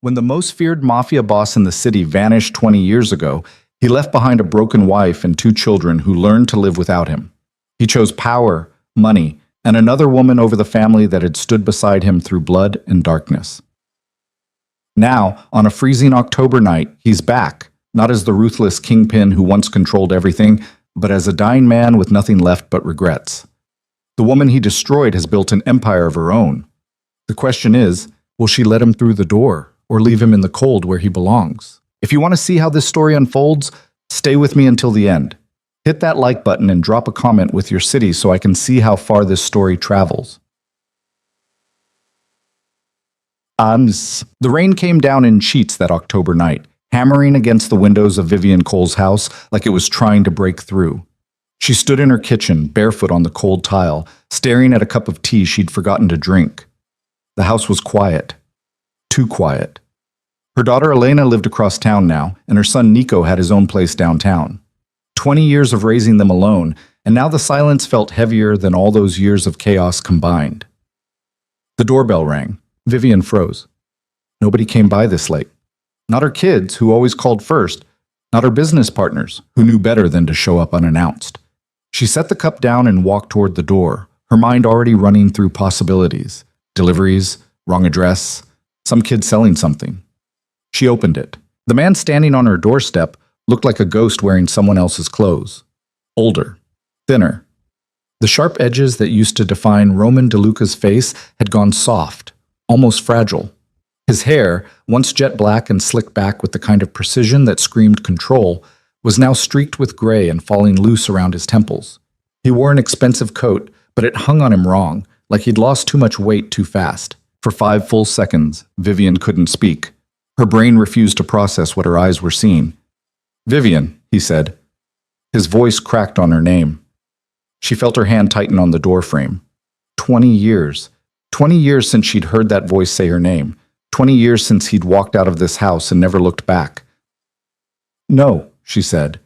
When the most feared mafia boss in the city vanished 20 years ago, he left behind a broken wife and two children who learned to live without him. He chose power, money, and another woman over the family that had stood beside him through blood and darkness. Now, on a freezing October night, he's back, not as the ruthless kingpin who once controlled everything, but as a dying man with nothing left but regrets. The woman he destroyed has built an empire of her own. The question is, will she let him through the door, or leave him in the cold where he belongs? If you want to see how this story unfolds, stay with me until the end. Hit that like button and drop a comment with your city so I can see how far this story travels. The rain came down in sheets that October night, hammering against the windows of Vivian Cole's house like it was trying to break through. She stood in her kitchen, barefoot on the cold tile, staring at a cup of tea she'd forgotten to drink. The house was quiet. Too quiet. Her daughter Elena lived across town now, and her son Nico had his own place downtown. 20 years of raising them alone, and now the silence felt heavier than all those years of chaos combined. The doorbell rang. Vivian froze. Nobody came by this late. Not her kids, who always called first. Not her business partners, who knew better than to show up unannounced. She set the cup down and walked toward the door, her mind already running through possibilities. Deliveries, wrong address, some kid selling something. She opened it. The man standing on her doorstep looked like a ghost wearing someone else's clothes. Older. Thinner. The sharp edges that used to define Roman DeLuca's face had gone soft, almost fragile. His hair, once jet black and slicked back with the kind of precision that screamed control, was now streaked with gray and falling loose around his temples. He wore an expensive coat, but it hung on him wrong, like he'd lost too much weight too fast. For 5 full seconds, Vivian couldn't speak. Her brain refused to process what her eyes were seeing. "Vivian," he said. His voice cracked on her name. She felt her hand tighten on the doorframe. 20 years. 20 years since she'd heard that voice say her name. 20 years since he'd walked out of this house and never looked back. "No," she said.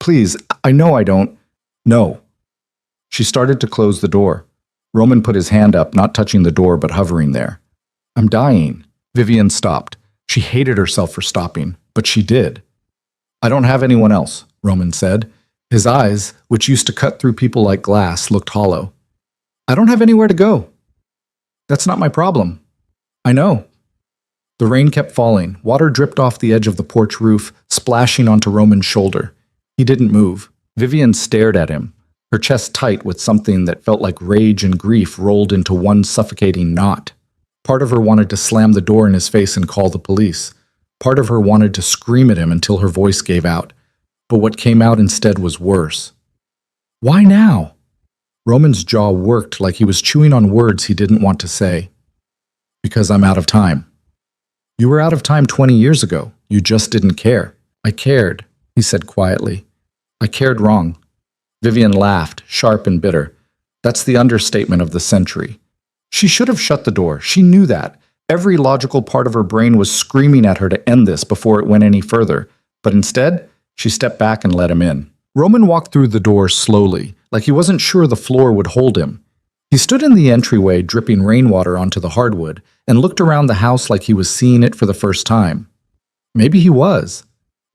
"Please, I know I don't." "No." She started to close the door. Roman put his hand up, not touching the door but hovering there. "I'm dying." Vivian stopped. She hated herself for stopping, but she did. "I don't have anyone else," Roman said. His eyes, which used to cut through people like glass, looked hollow. "I don't have anywhere to go." "That's not my problem." "I know." The rain kept falling. Water dripped off the edge of the porch roof, splashing onto Roman's shoulder. He didn't move. Vivian stared at him, her chest tight with something that felt like rage and grief rolled into one suffocating knot. Part of her wanted to slam the door in his face and call the police. Part of her wanted to scream at him until her voice gave out. But what came out instead was worse. "Why now?" Roman's jaw worked like he was chewing on words he didn't want to say. "Because I'm out of time." "You were out of time 20 years ago. You just didn't care." "I cared," he said quietly. "I cared wrong." Vivian laughed, sharp and bitter. That's the understatement of the century. She should have shut the door. She knew that. Every logical part of her brain was screaming at her to end this before it went any further. But instead, she stepped back and let him in. Roman walked through the door slowly, like he wasn't sure the floor would hold him. He stood in the entryway, dripping rainwater onto the hardwood, and looked around the house like he was seeing it for the first time. Maybe he was.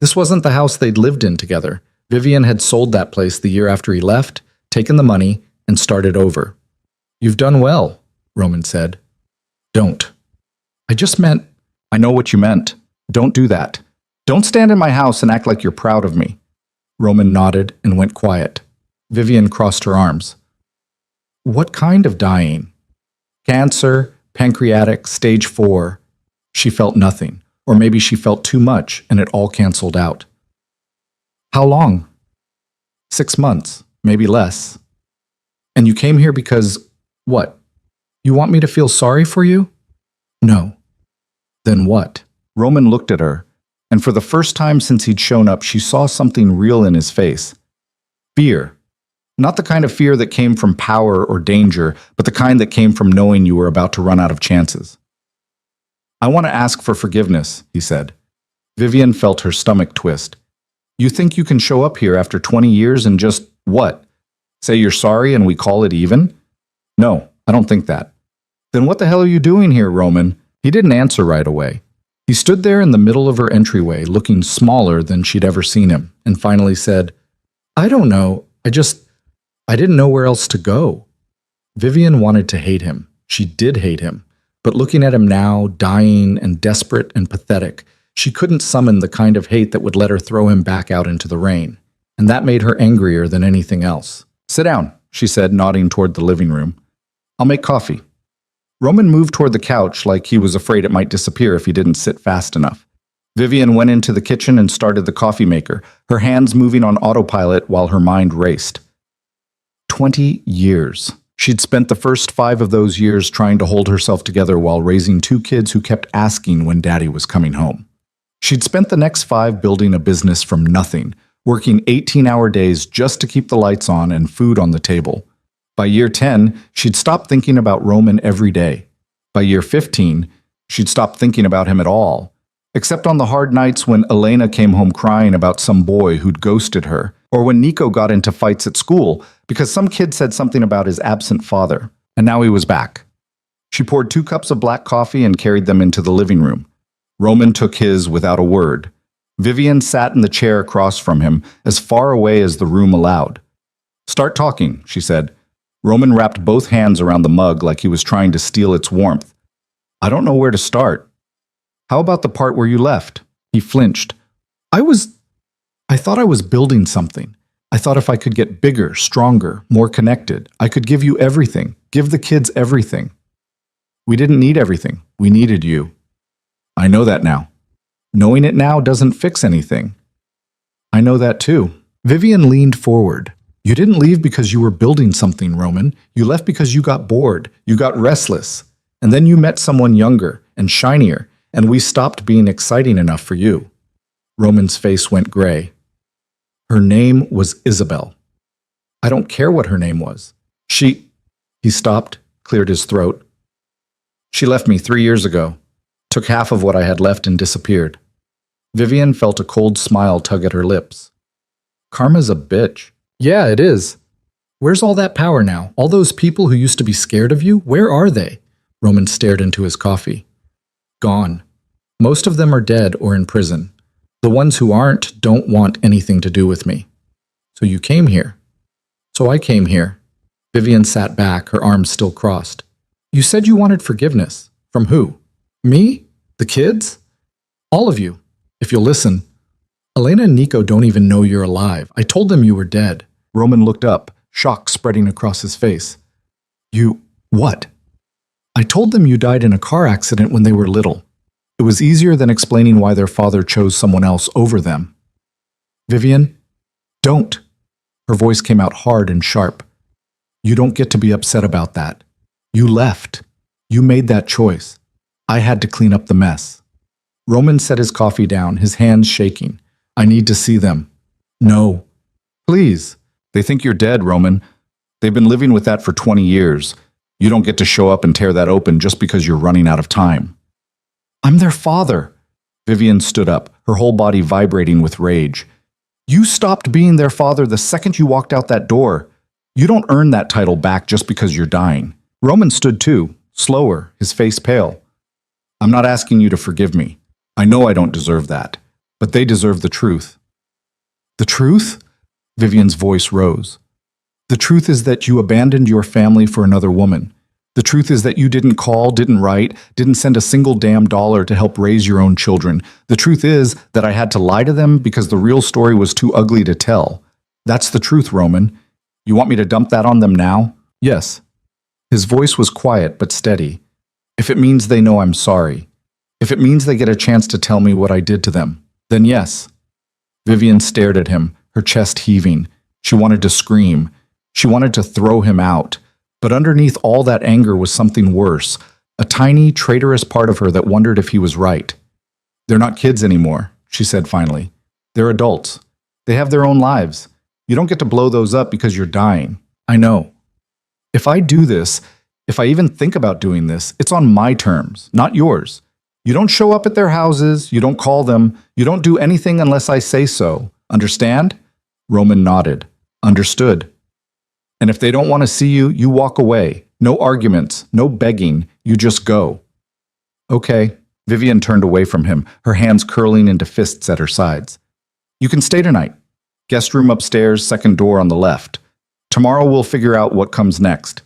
This wasn't the house they'd lived in together. Vivian had sold that place the year after he left, taken the money, and started over. "You've done well," Roman said. "Don't." "I just meant—" "I know what you meant. Don't do that. Don't stand in my house and act like you're proud of me." Roman nodded and went quiet. Vivian crossed her arms. "What kind of dying?" "Cancer, pancreatic, stage 4. She felt nothing, or maybe she felt too much and it all canceled out. "How long?" 6 months, maybe less." "And you came here because, what? You want me to feel sorry for you?" "No." "Then what?" Roman looked at her, and for the first time since he'd shown up, she saw something real in his face. Fear. Not the kind of fear that came from power or danger, but the kind that came from knowing you were about to run out of chances. "I want to ask for forgiveness," he said. Vivian felt her stomach twist. "You think you can show up here after 20 years and just, what? Say you're sorry and we call it even?" "No, I don't think that." "Then what the hell are you doing here, Roman?" He didn't answer right away. He stood there in the middle of her entryway, looking smaller than she'd ever seen him, and finally said, I don't know. I didn't know where else to go. Vivian wanted to hate him. She did hate him. But looking at him now, dying and desperate and pathetic, she couldn't summon the kind of hate that would let her throw him back out into the rain. And that made her angrier than anything else. Sit down, she said, nodding toward the living room. I'll make coffee. Roman moved toward the couch like he was afraid it might disappear if he didn't sit fast enough. Vivian went into the kitchen and started the coffee maker, her hands moving on autopilot while her mind raced. 20 years. She'd spent the first 5 of those years trying to hold herself together while raising 2 kids who kept asking when Daddy was coming home. She'd spent the next 5 building a business from nothing, working 18-hour days just to keep the lights on and food on the table. By year 10, she'd stopped thinking about Roman every day. By year 15, she'd stopped thinking about him at all, except on the hard nights when Elena came home crying about some boy who'd ghosted her, or when Nico got into fights at school because some kid said something about his absent father, and now he was back. She poured 2 cups of black coffee and carried them into the living room. Roman took his without a word. Vivian sat in the chair across from him, as far away as the room allowed. Start talking, she said. Roman wrapped both hands around the mug like he was trying to steal its warmth. I don't know where to start. How about the part where you left? He flinched. I thought I was building something. I thought if I could get bigger, stronger, more connected, I could give you everything, give the kids everything. We didn't need everything. We needed you. I know that now. Knowing it now doesn't fix anything. I know that too. Vivian leaned forward. You didn't leave because you were building something, Roman. You left because you got bored. You got restless. And then you met someone younger and shinier, and we stopped being exciting enough for you. Roman's face went gray. Her name was Isabel. I don't care what her name was. He stopped, cleared his throat. She left me 3 years ago, took half of what I had left and disappeared. Vivian felt a cold smile tug at her lips. Karma's a bitch. Yeah, it is. Where's all that power now? All those people who used to be scared of you, where are they? Roman stared into his coffee. Gone. Most of them are dead or in prison. The ones who aren't don't want anything to do with me. So you came here. So I came here. Vivian sat back, her arms still crossed. You said you wanted forgiveness. From who? Me? The kids? All of you. If you'll listen. Elena and Nico don't even know you're alive. I told them you were dead. Roman looked up, shock spreading across his face. You... what? I told them you died in a car accident when they were little. It was easier than explaining why their father chose someone else over them. Vivian, don't. Her voice came out hard and sharp. You don't get to be upset about that. You left. You made that choice. I had to clean up the mess. Roman set his coffee down, his hands shaking. I need to see them. No. Please. They think you're dead, Roman. They've been living with that for 20 years. You don't get to show up and tear that open just because you're running out of time. I'm their father. Vivian stood up, her whole body vibrating with rage. You stopped being their father the second you walked out that door. You don't earn that title back just because you're dying. Roman stood too, slower, his face pale. I'm not asking you to forgive me. I know I don't deserve that, but they deserve the truth. The truth? Vivian's voice rose. The truth is that you abandoned your family for another woman. The truth is that you didn't call, didn't write, didn't send a single damn dollar to help raise your own children. The truth is that I had to lie to them because the real story was too ugly to tell. That's the truth, Roman. You want me to dump that on them now? Yes. His voice was quiet but steady. If it means they know I'm sorry, if it means they get a chance to tell me what I did to them, then yes. Vivian stared at him, her chest heaving. She wanted to scream. She wanted to throw him out. But underneath all that anger was something worse, a tiny, traitorous part of her that wondered if he was right. They're not kids anymore, she said finally. They're adults. They have their own lives. You don't get to blow those up because you're dying. I know. If I do this, if I even think about doing this, it's on my terms, not yours. You don't show up at their houses, you don't call them, you don't do anything unless I say so. Understand? Roman nodded. Understood. And if they don't want to see you, you walk away. No arguments, no begging, you just go. Okay, Vivian turned away from him, her hands curling into fists at her sides. You can stay tonight. Guest room upstairs, second door on the left. Tomorrow we'll figure out what comes next.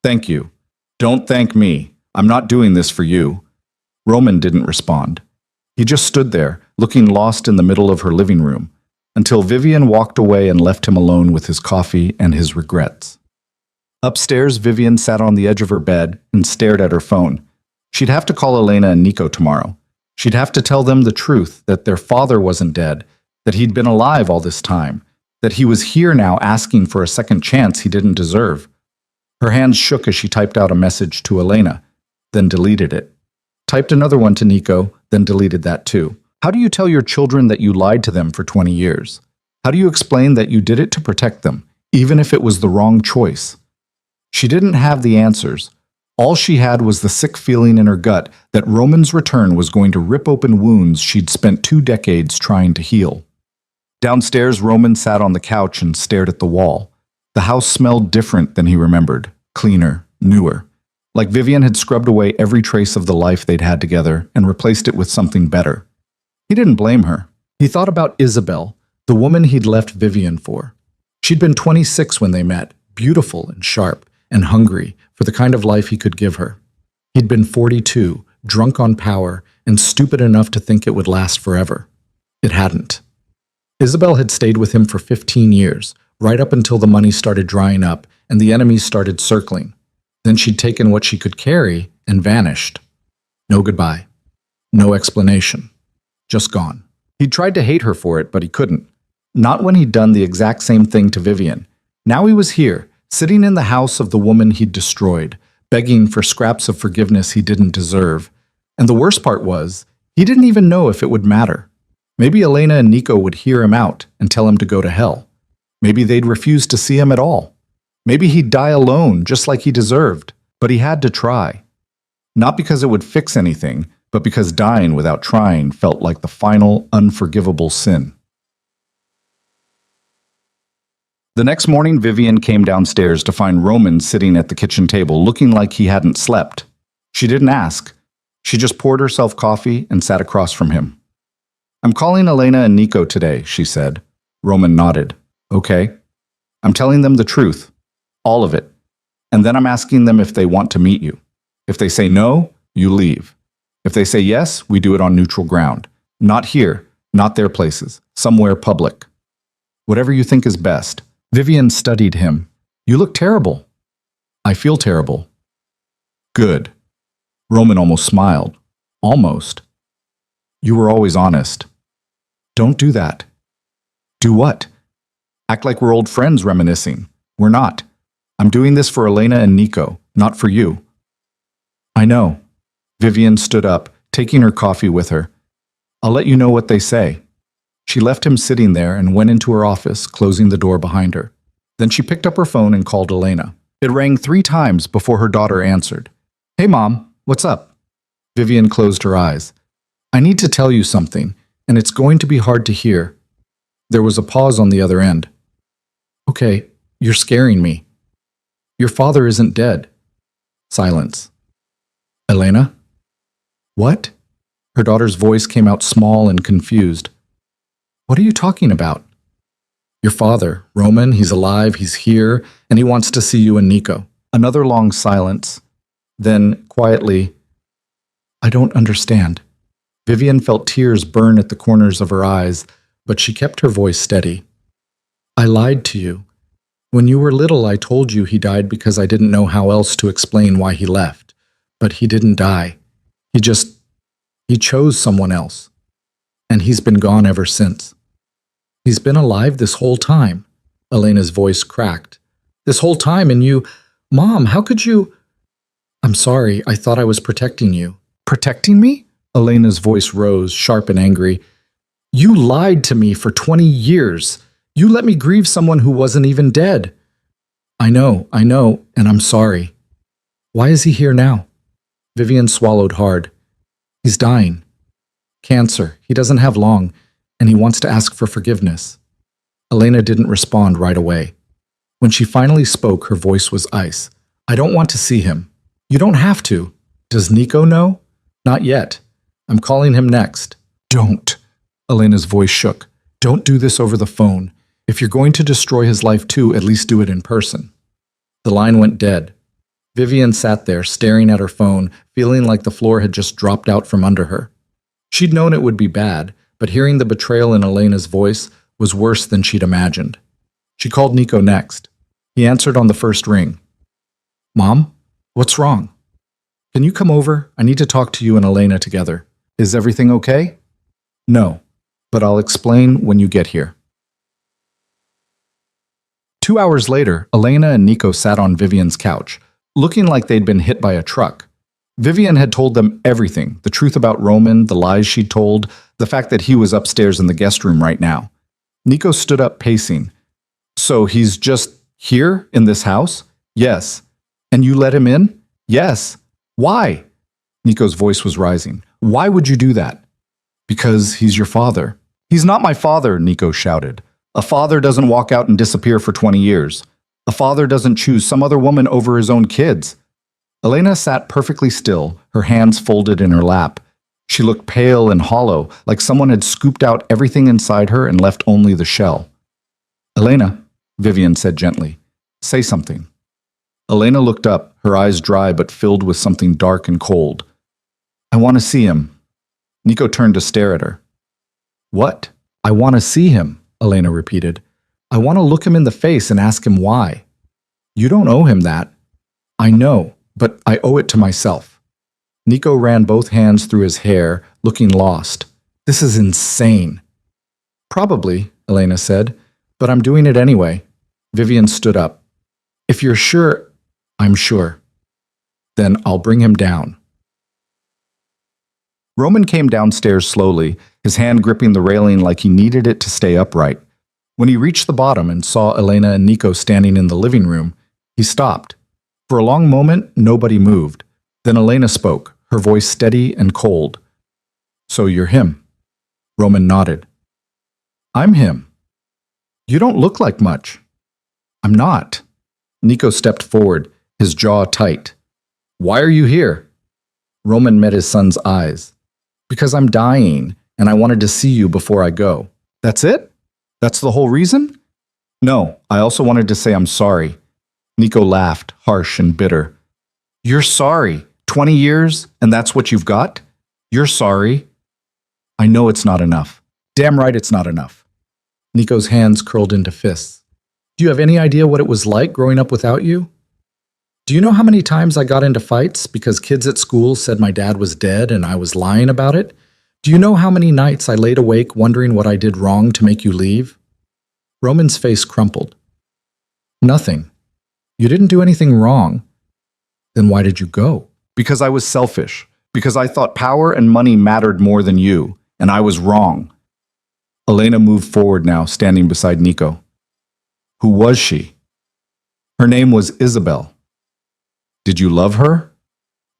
Thank you. Don't thank me. I'm not doing this for you. Roman didn't respond. He just stood there, looking lost in the middle of her living room, until Vivian walked away and left him alone with his coffee and his regrets. Upstairs, Vivian sat on the edge of her bed and stared at her phone. She'd have to call Elena and Nico tomorrow. She'd have to tell them the truth, that their father wasn't dead, that he'd been alive all this time, that he was here now asking for a second chance he didn't deserve. Her hands shook as she typed out a message to Elena, then deleted it. Typed another one to Nico, then deleted that too. How do you tell your children that you lied to them for 20 years? How do you explain that you did it to protect them, even if it was the wrong choice? She didn't have the answers. All she had was the sick feeling in her gut that Roman's return was going to rip open wounds she'd spent 2 decades trying to heal. Downstairs, Roman sat on the couch and stared at the wall. The house smelled different than he remembered, cleaner, newer. Like Vivian had scrubbed away every trace of the life they'd had together and replaced it with something better. He didn't blame her. He thought about Isabel, the woman he'd left Vivian for. She'd been 26 when they met, beautiful and sharp and hungry for the kind of life he could give her. He'd been 42, drunk on power, and stupid enough to think it would last forever. It hadn't. Isabel had stayed with him for 15 years, right up until the money started drying up and the enemies started circling. Then she'd taken what she could carry and vanished. No goodbye. No explanation. Just gone. He'd tried to hate her for it, but he couldn't. Not when he'd done the exact same thing to Vivian. Now he was here, sitting in the house of the woman he'd destroyed, begging for scraps of forgiveness he didn't deserve. And the worst part was, he didn't even know if it would matter. Maybe Elena and Nico would hear him out and tell him to go to hell. Maybe they'd refuse to see him at all. Maybe he'd die alone, just like he deserved. But he had to try. Not because it would fix anything, but because dying without trying felt like the final, unforgivable sin. The next morning, Vivian came downstairs to find Roman sitting at the kitchen table, looking like he hadn't slept. She didn't ask. She just poured herself coffee and sat across from him. I'm calling Elena and Nico today, she said. Roman nodded. Okay. I'm telling them the truth. All of it. And then I'm asking them if they want to meet you. If they say no, you leave. If they say yes, we do it on neutral ground. Not here, not their places, somewhere public. Whatever you think is best. Vivian studied him. You look terrible. I feel terrible. Good. Roman almost smiled. Almost. You were always honest. Don't do that. Do what? Act like we're old friends reminiscing. We're not. I'm doing this for Elena and Nico, not for you. I know. Vivian stood up, taking her coffee with her. I'll let you know what they say. She left him sitting there and went into her office, closing the door behind her. Then she picked up her phone and called Elena. It rang 3 times before her daughter answered. Hey, Mom, what's up? Vivian closed her eyes. I need to tell you something, and it's going to be hard to hear. There was a pause on the other end. Okay, you're scaring me. Your father isn't dead. Silence. Elena? What? Her daughter's voice came out small and confused. What are you talking about? Your father, Roman, he's alive, he's here, and he wants to see you and Nico. Another long silence. Then, quietly, I don't understand. Vivian felt tears burn at the corners of her eyes, but she kept her voice steady. I lied to you. When you were little, I told you he died because I didn't know how else to explain why he left. But he didn't die. He chose someone else. And he's been gone ever since. He's been alive this whole time. Elena's voice cracked. This whole time, and you... Mom, how could you... I'm sorry, I thought I was protecting you. Protecting me? Elena's voice rose, sharp and angry. You lied to me for 20 years. You let me grieve someone who wasn't even dead. I know, and I'm sorry. Why is he here now? Vivian swallowed hard. He's dying. Cancer. He doesn't have long, and he wants to ask for forgiveness. Elena didn't respond right away. When she finally spoke, her voice was ice. I don't want to see him. You don't have to. Does Nico know? Not yet. I'm calling him next. Don't. Elena's voice shook. Don't do this over the phone. If you're going to destroy his life too, at least do it in person. The line went dead. Vivian sat there, staring at her phone, feeling like the floor had just dropped out from under her. She'd known it would be bad, but hearing the betrayal in Elena's voice was worse than she'd imagined. She called Nico next. He answered on the first ring. Mom, what's wrong? Can you come over? I need to talk to you and Elena together. Is everything okay? No, but I'll explain when you get here. 2 hours later, Elena and Nico sat on Vivian's couch, looking like they'd been hit by a truck. Vivian had told them everything, the truth about Roman, the lies she'd told, the fact that he was upstairs in the guest room right now. Nico stood up, pacing. So he's just here in this house? Yes. And you let him in? Yes. Why? Nico's voice was rising. Why would you do that? Because he's your father. He's not my father, Nico shouted. A father doesn't walk out and disappear for 20 years. A father doesn't choose some other woman over his own kids. Elena sat perfectly still, her hands folded in her lap. She looked pale and hollow, like someone had scooped out everything inside her and left only the shell. Elena, Vivian said gently, say something. Elena looked up, her eyes dry but filled with something dark and cold. I want to see him. Nico turned to stare at her. What? I want to see him, Elena repeated. I want to look him in the face and ask him why. You don't owe him that. I know, but I owe it to myself. Nico ran both hands through his hair, looking lost. This is insane. Probably, Elena said, but I'm doing it anyway. Vivian stood up. If you're sure, I'm sure. Then I'll bring him down. Roman came downstairs slowly, his hand gripping the railing like he needed it to stay upright. When he reached the bottom and saw Elena and Nico standing in the living room, he stopped. For a long moment, nobody moved. Then Elena spoke, her voice steady and cold. So you're him. Roman nodded. I'm him. You don't look like much. I'm not. Nico stepped forward, his jaw tight. Why are you here? Roman met his son's eyes. Because I'm dying, and I wanted to see you before I go. That's it? That's the whole reason? No, I also wanted to say I'm sorry. Nico laughed, harsh and bitter. You're sorry? 20 years, and that's what you've got? You're sorry? I know it's not enough. Damn right it's not enough. Nico's hands curled into fists. Do you have any idea what it was like growing up without you? Do you know how many times I got into fights because kids at school said my dad was dead and I was lying about it? Do you know how many nights I laid awake wondering what I did wrong to make you leave? Roman's face crumpled. Nothing. You didn't do anything wrong. Then why did you go? Because I was selfish. Because I thought power and money mattered more than you, and I was wrong. Elena moved forward now, standing beside Nico. Who was she? Her name was Isabel. Did you love her?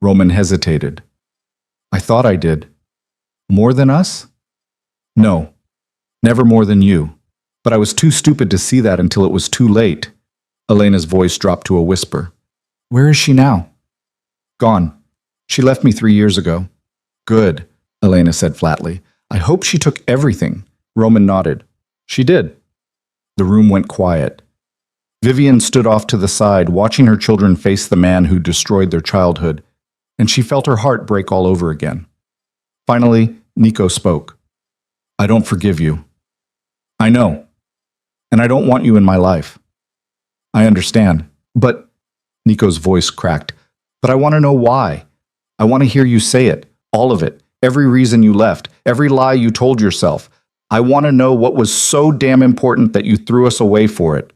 Roman hesitated. I thought I did. More than us? No, never more than you. But I was too stupid to see that until it was too late. Elena's voice dropped to a whisper. Where is she now? Gone. She left me 3 years ago. Good, Elena said flatly. I hope she took everything. Roman nodded. She did. The room went quiet. Vivian stood off to the side, watching her children face the man who destroyed their childhood, and she felt her heart break all over again. Finally, Nico spoke. I don't forgive you. I know. And I don't want you in my life. I understand. But, Nico's voice cracked, but I want to know why. I want to hear you say it, all of it, every reason you left, every lie you told yourself. I want to know what was so damn important that you threw us away for it.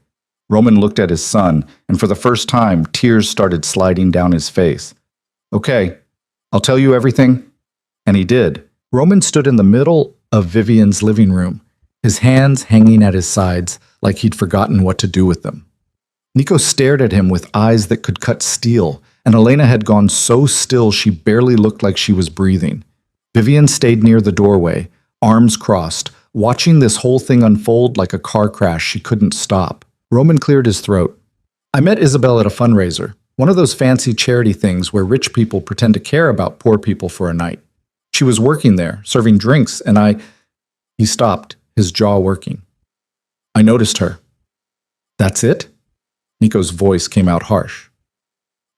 Roman looked at his son, and for the first time, tears started sliding down his face. Okay, I'll tell you everything. And he did. Roman stood in the middle of Vivian's living room, his hands hanging at his sides like he'd forgotten what to do with them. Nico stared at him with eyes that could cut steel, and Elena had gone so still she barely looked like she was breathing. Vivian stayed near the doorway, arms crossed, watching this whole thing unfold like a car crash she couldn't stop. Roman cleared his throat. I met Isabel at a fundraiser, one of those fancy charity things where rich people pretend to care about poor people for a night. She was working there, serving drinks, and He stopped, his jaw working. I noticed her. That's it? Nico's voice came out harsh.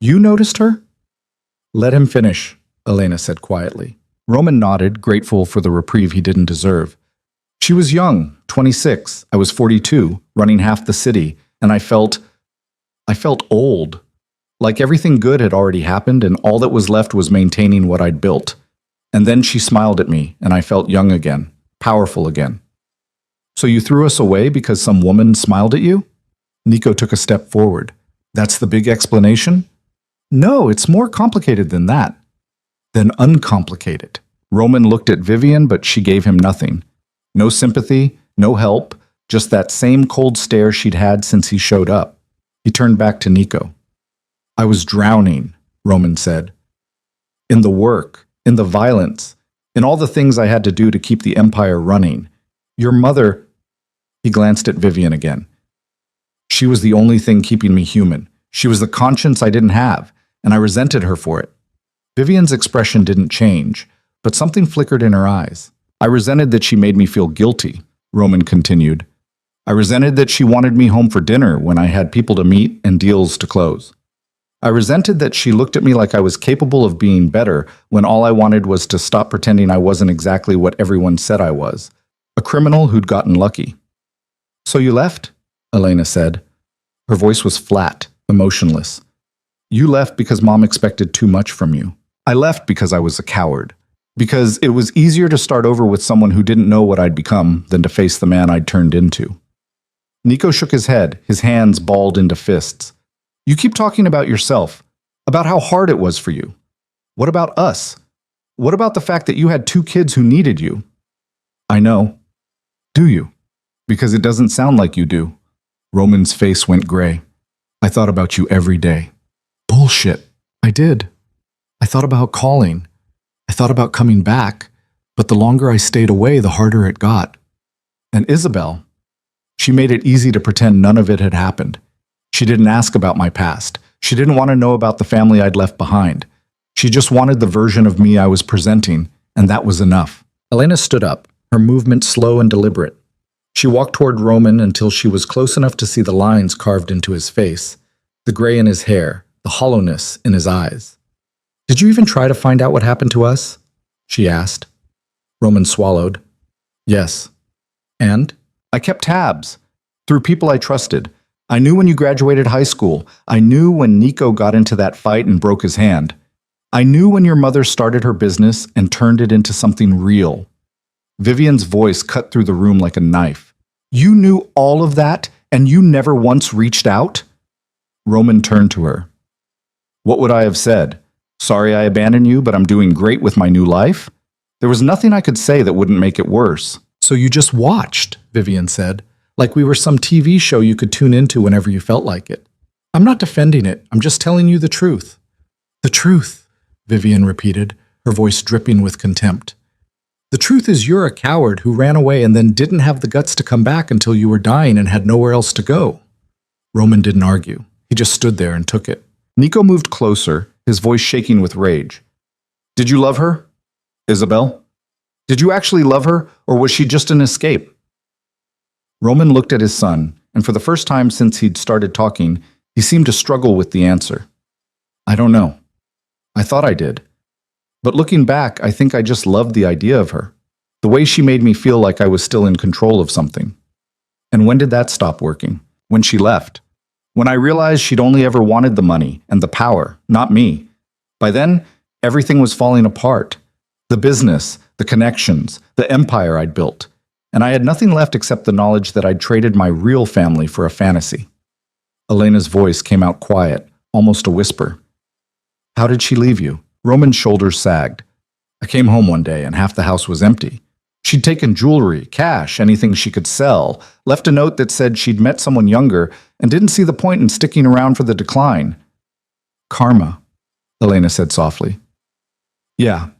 You noticed her? Let him finish, Elena said quietly. Roman nodded, grateful for the reprieve he didn't deserve. She was young, 26. I was 42, running half the city, and I felt old. Like everything good had already happened, and all that was left was maintaining what I'd built. And then she smiled at me, and I felt young again, powerful again. So you threw us away because some woman smiled at you? Nico took a step forward. That's the big explanation? No, it's more complicated than that. Then uncomplicated. Roman looked at Vivian, but she gave him nothing. No sympathy, no help, just that same cold stare she'd had since he showed up. He turned back to Nico. I was drowning, Roman said. In the work, in the violence, in all the things I had to do to keep the empire running. Your mother... He glanced at Vivian again. She was the only thing keeping me human. She was the conscience I didn't have, and I resented her for it. Vivian's expression didn't change, but something flickered in her eyes. I resented that she made me feel guilty, Roman continued. I resented that she wanted me home for dinner when I had people to meet and deals to close. I resented that she looked at me like I was capable of being better when all I wanted was to stop pretending I wasn't exactly what everyone said I was, a criminal who'd gotten lucky. So you left? Elena said. Her voice was flat, emotionless. You left because Mom expected too much from you. I left because I was a coward. Because it was easier to start over with someone who didn't know what I'd become than to face the man I'd turned into. Nico shook his head, his hands balled into fists. You keep talking about yourself, about how hard it was for you. What about us? What about the fact that you had 2 kids who needed you? I know. Do you? Because it doesn't sound like you do. Roman's face went gray. I thought about you every day. Bullshit. I did. I thought about calling. I thought about coming back, but the longer I stayed away, the harder it got. And Isabel, she made it easy to pretend none of it had happened. She didn't ask about my past. She didn't want to know about the family I'd left behind. She just wanted the version of me I was presenting, and that was enough. Elena stood up, her movement slow and deliberate. She walked toward Roman until she was close enough to see the lines carved into his face, the gray in his hair, the hollowness in his eyes. Did you even try to find out what happened to us? She asked. Roman swallowed. Yes. And? I kept tabs. Through people I trusted. I knew when you graduated high school. I knew when Nico got into that fight and broke his hand. I knew when your mother started her business and turned it into something real. Vivian's voice cut through the room like a knife. You knew all of that, and you never once reached out? Roman turned to her. What would I have said? Sorry I abandoned you, but I'm doing great with my new life? There was nothing I could say that wouldn't make it worse. So you just watched, Vivian said, like we were some TV show you could tune into whenever you felt like it. I'm not defending it, I'm just telling you the truth. The truth, Vivian repeated, her voice dripping with contempt. The truth is you're a coward who ran away and then didn't have the guts to come back until you were dying and had nowhere else to go. Roman didn't argue. He just stood there and took it. Nico moved closer, his voice shaking with rage. Did you love her, Isabel? Did you actually love her, or was she just an escape? Roman looked at his son, and for the first time since he'd started talking, he seemed to struggle with the answer. I don't know. I thought I did. But looking back, I think I just loved the idea of her. The way she made me feel like I was still in control of something. And when did that stop working? When she left. When I realized she'd only ever wanted the money and the power, not me. By then, everything was falling apart. The business, the connections, the empire I'd built. And I had nothing left except the knowledge that I'd traded my real family for a fantasy. Elena's voice came out quiet, almost a whisper. How did she leave you? Roman's shoulders sagged. I came home one day and half the house was empty. She'd taken jewelry, cash, anything she could sell, left a note that said she'd met someone younger and didn't see the point in sticking around for the decline. Karma, Elena said softly. Yeah.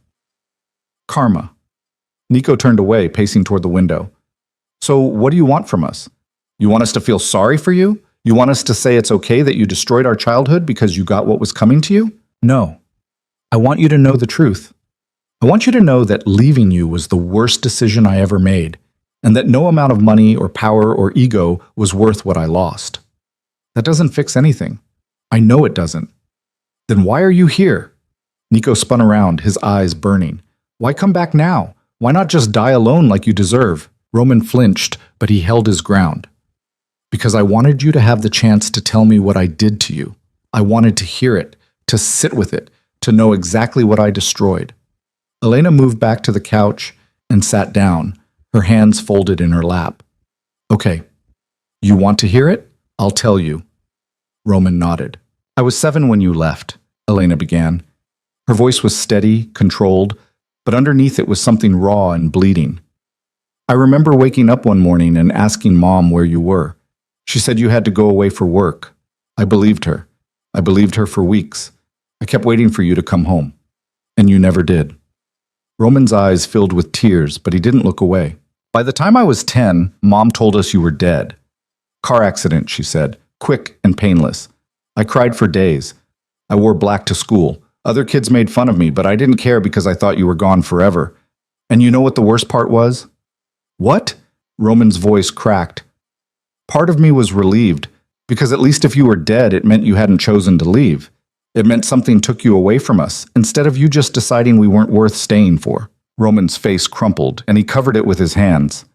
Karma. Nico turned away, pacing toward the window. So what do you want from us? You want us to feel sorry for you? You want us to say it's okay that you destroyed our childhood because you got what was coming to you? No. I want you to know the truth. I want you to know that leaving you was the worst decision I ever made, and that no amount of money or power or ego was worth what I lost. That doesn't fix anything. I know it doesn't. Then why are you here? Nico spun around, his eyes burning. Why come back now? Why not just die alone like you deserve? Roman flinched, but he held his ground. Because I wanted you to have the chance to tell me what I did to you. I wanted to hear it, to sit with it, to know exactly what I destroyed. Elena moved back to the couch and sat down, her hands folded in her lap. Okay, you want to hear it? I'll tell you. Roman nodded. I was 7 when you left, Elena began. Her voice was steady, controlled, but underneath it was something raw and bleeding. I remember waking up one morning and asking Mom where you were. She said you had to go away for work. I believed her. I believed her for weeks. I kept waiting for you to come home. And you never did. Roman's eyes filled with tears, but he didn't look away. By the time I was 10, Mom told us you were dead. Car accident, she said. Quick and painless. I cried for days. I wore black to school. Other kids made fun of me, but I didn't care because I thought you were gone forever. And you know what the worst part was? What? Roman's voice cracked. Part of me was relieved, because at least if you were dead, it meant you hadn't chosen to leave. It meant something took you away from us, instead of you just deciding we weren't worth staying for. Roman's face crumpled, and he covered it with his hands.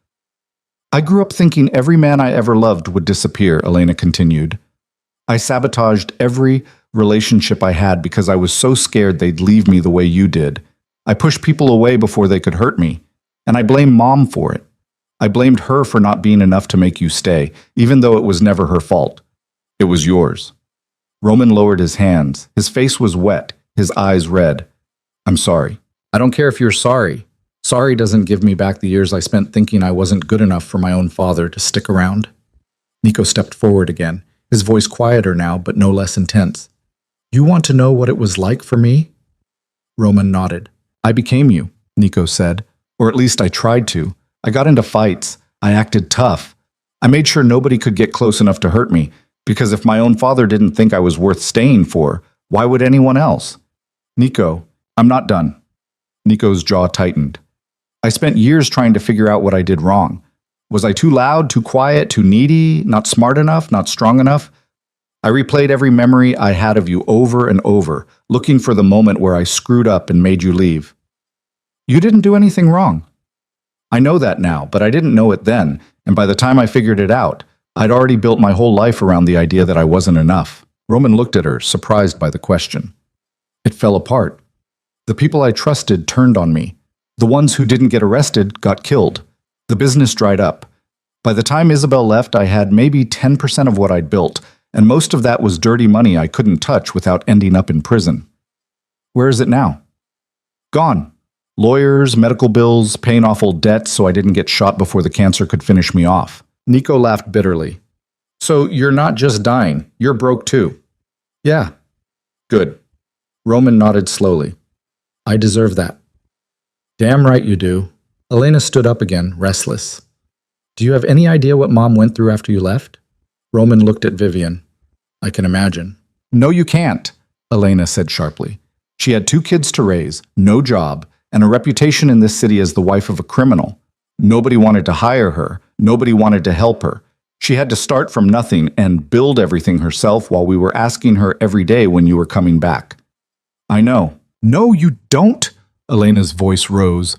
I grew up thinking every man I ever loved would disappear, Elena continued. I sabotaged every relationship I had because I was so scared they'd leave me the way you did. I pushed people away before they could hurt me, and I blamed Mom for it. I blamed her for not being enough to make you stay, even though it was never her fault. It was yours. Roman lowered his hands. His face was wet, his eyes red. I'm sorry. I don't care if you're sorry. Sorry doesn't give me back the years I spent thinking I wasn't good enough for my own father to stick around. Nico stepped forward again, his voice quieter now, but no less intense. You want to know what it was like for me? Roman nodded. I became you, Nico said. Or at least I tried to. I got into fights. I acted tough. I made sure nobody could get close enough to hurt me, because if my own father didn't think I was worth staying for, why would anyone else? Nico, I'm not done. Nico's jaw tightened. I spent years trying to figure out what I did wrong. Was I too loud, too quiet, too needy, not smart enough, not strong enough? I replayed every memory I had of you over and over, looking for the moment where I screwed up and made you leave. You didn't do anything wrong. I know that now, but I didn't know it then, and by the time I figured it out, I'd already built my whole life around the idea that I wasn't enough. Roman looked at her, surprised by the question. It fell apart. The people I trusted turned on me. The ones who didn't get arrested got killed. The business dried up. By the time Isabel left, I had maybe 10% of what I'd built, and most of that was dirty money I couldn't touch without ending up in prison. Where is it now? Gone. Lawyers, medical bills, paying off old debts so I didn't get shot before the cancer could finish me off. Nico laughed bitterly. So you're not just dying, you're broke too. Yeah. Good. Roman nodded slowly. I deserve that. Damn right you do. Elena stood up again, restless. Do you have any idea what Mom went through after you left? Roman looked at Vivian. I can imagine. No, you can't, Elena said sharply. She had 2 kids to raise, no job, and a reputation in this city as the wife of a criminal. Nobody wanted to hire her. Nobody wanted to help her. She had to start from nothing and build everything herself while we were asking her every day when you were coming back. I know. No, you don't, Elena's voice rose.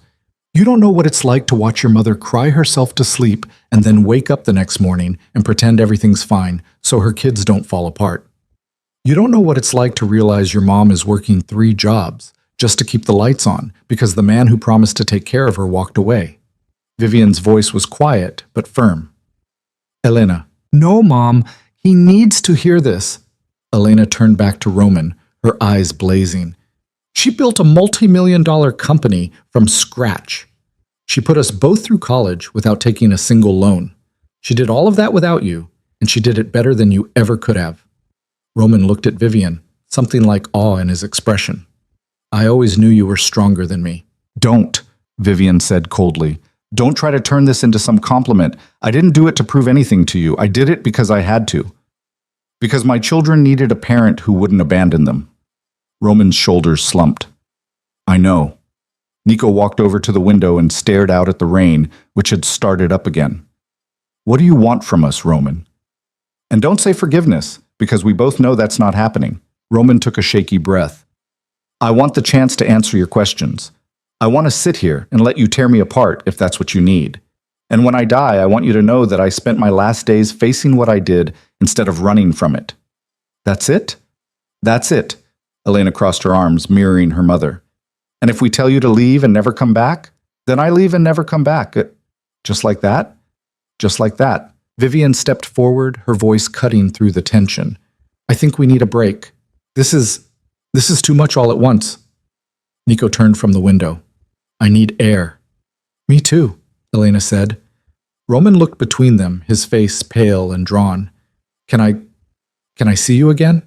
You don't know what it's like to watch your mother cry herself to sleep and then wake up the next morning and pretend everything's fine so her kids don't fall apart. You don't know what it's like to realize your mom is working 3 jobs just to keep the lights on because the man who promised to take care of her walked away. Vivian's voice was quiet but firm. Elena, no, Mom, he needs to hear this. Elena turned back to Roman, her eyes blazing. She built a multi-million-dollar company from scratch. She put us both through college without taking a single loan. She did all of that without you, and she did it better than you ever could have. Roman looked at Vivian, something like awe in his expression. I always knew you were stronger than me. Don't, Vivian said coldly. Don't try to turn this into some compliment. I didn't do it to prove anything to you. I did it because I had to. Because my children needed a parent who wouldn't abandon them. Roman's shoulders slumped. I know. Nico walked over to the window and stared out at the rain, which had started up again. What do you want from us, Roman? And don't say forgiveness, because we both know that's not happening. Roman took a shaky breath. I want the chance to answer your questions. I want to sit here and let you tear me apart if that's what you need. And when I die, I want you to know that I spent my last days facing what I did instead of running from it. That's it? That's it. Elena crossed her arms, mirroring her mother. And if we tell you to leave and never come back, then I leave and never come back. Just like that? Just like that. Vivian stepped forward, her voice cutting through the tension. I think we need a break. This is too much all at once. Nico turned from the window. I need air. Me too, Elena said. Roman looked between them, his face pale and drawn. Can I see you again?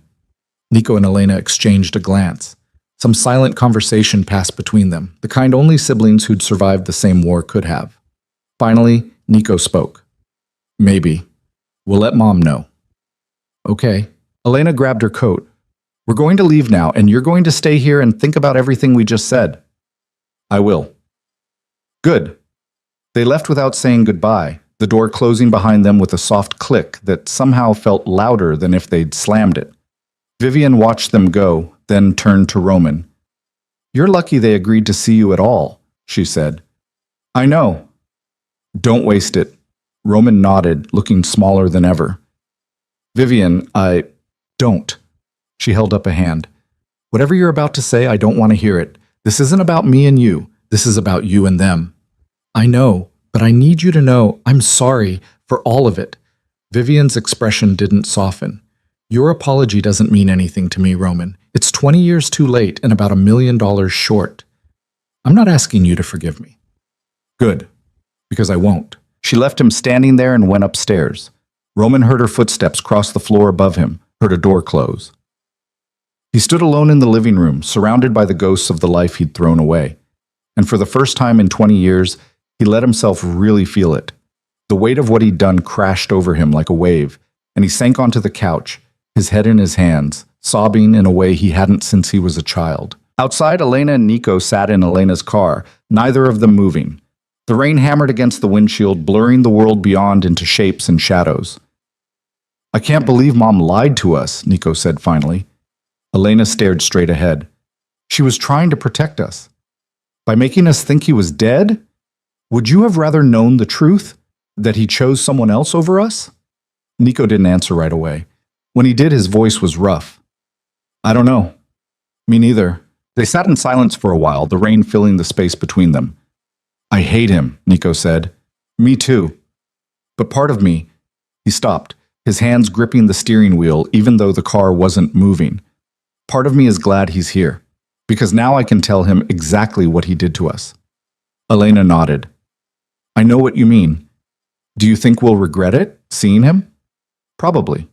Nico and Elena exchanged a glance. Some silent conversation passed between them, the kind only siblings who'd survived the same war could have. Finally, Nico spoke. Maybe. We'll let Mom know. Okay. Elena grabbed her coat. We're going to leave now, and you're going to stay here and think about everything we just said. I will. Good. They left without saying goodbye, the door closing behind them with a soft click that somehow felt louder than if they'd slammed it. Vivian watched them go, then turned to Roman. You're lucky they agreed to see you at all, she said. I know. Don't waste it. Roman nodded, looking smaller than ever. Vivian, I don't. She held up a hand. Whatever you're about to say, I don't want to hear it. This isn't about me and you. This is about you and them. I know, but I need you to know I'm sorry for all of it. Vivian's expression didn't soften. Your apology doesn't mean anything to me, Roman. It's 20 years too late and about $1 million short. I'm not asking you to forgive me. Good, because I won't. She left him standing there and went upstairs. Roman heard her footsteps cross the floor above him, heard a door close. He stood alone in the living room, surrounded by the ghosts of the life he'd thrown away. And for the first time in 20 years, he let himself really feel it. The weight of what he'd done crashed over him like a wave, and he sank onto the couch, his head in his hands, sobbing in a way he hadn't since he was a child. Outside, Elena and Nico sat in Elena's car, neither of them moving. The rain hammered against the windshield, blurring the world beyond into shapes and shadows. I can't believe Mom lied to us, Nico said finally. Elena stared straight ahead. She was trying to protect us. By making us think he was dead? Would you have rather known the truth? That he chose someone else over us? Nico didn't answer right away. When he did, his voice was rough. I don't know. Me neither. They sat in silence for a while, the rain filling the space between them. I hate him, Nico said. Me too. But part of me... He stopped, his hands gripping the steering wheel even though the car wasn't moving. Part of me is glad he's here, because now I can tell him exactly what he did to us. Elena nodded. I know what you mean. Do you think we'll regret it, seeing him? Probably.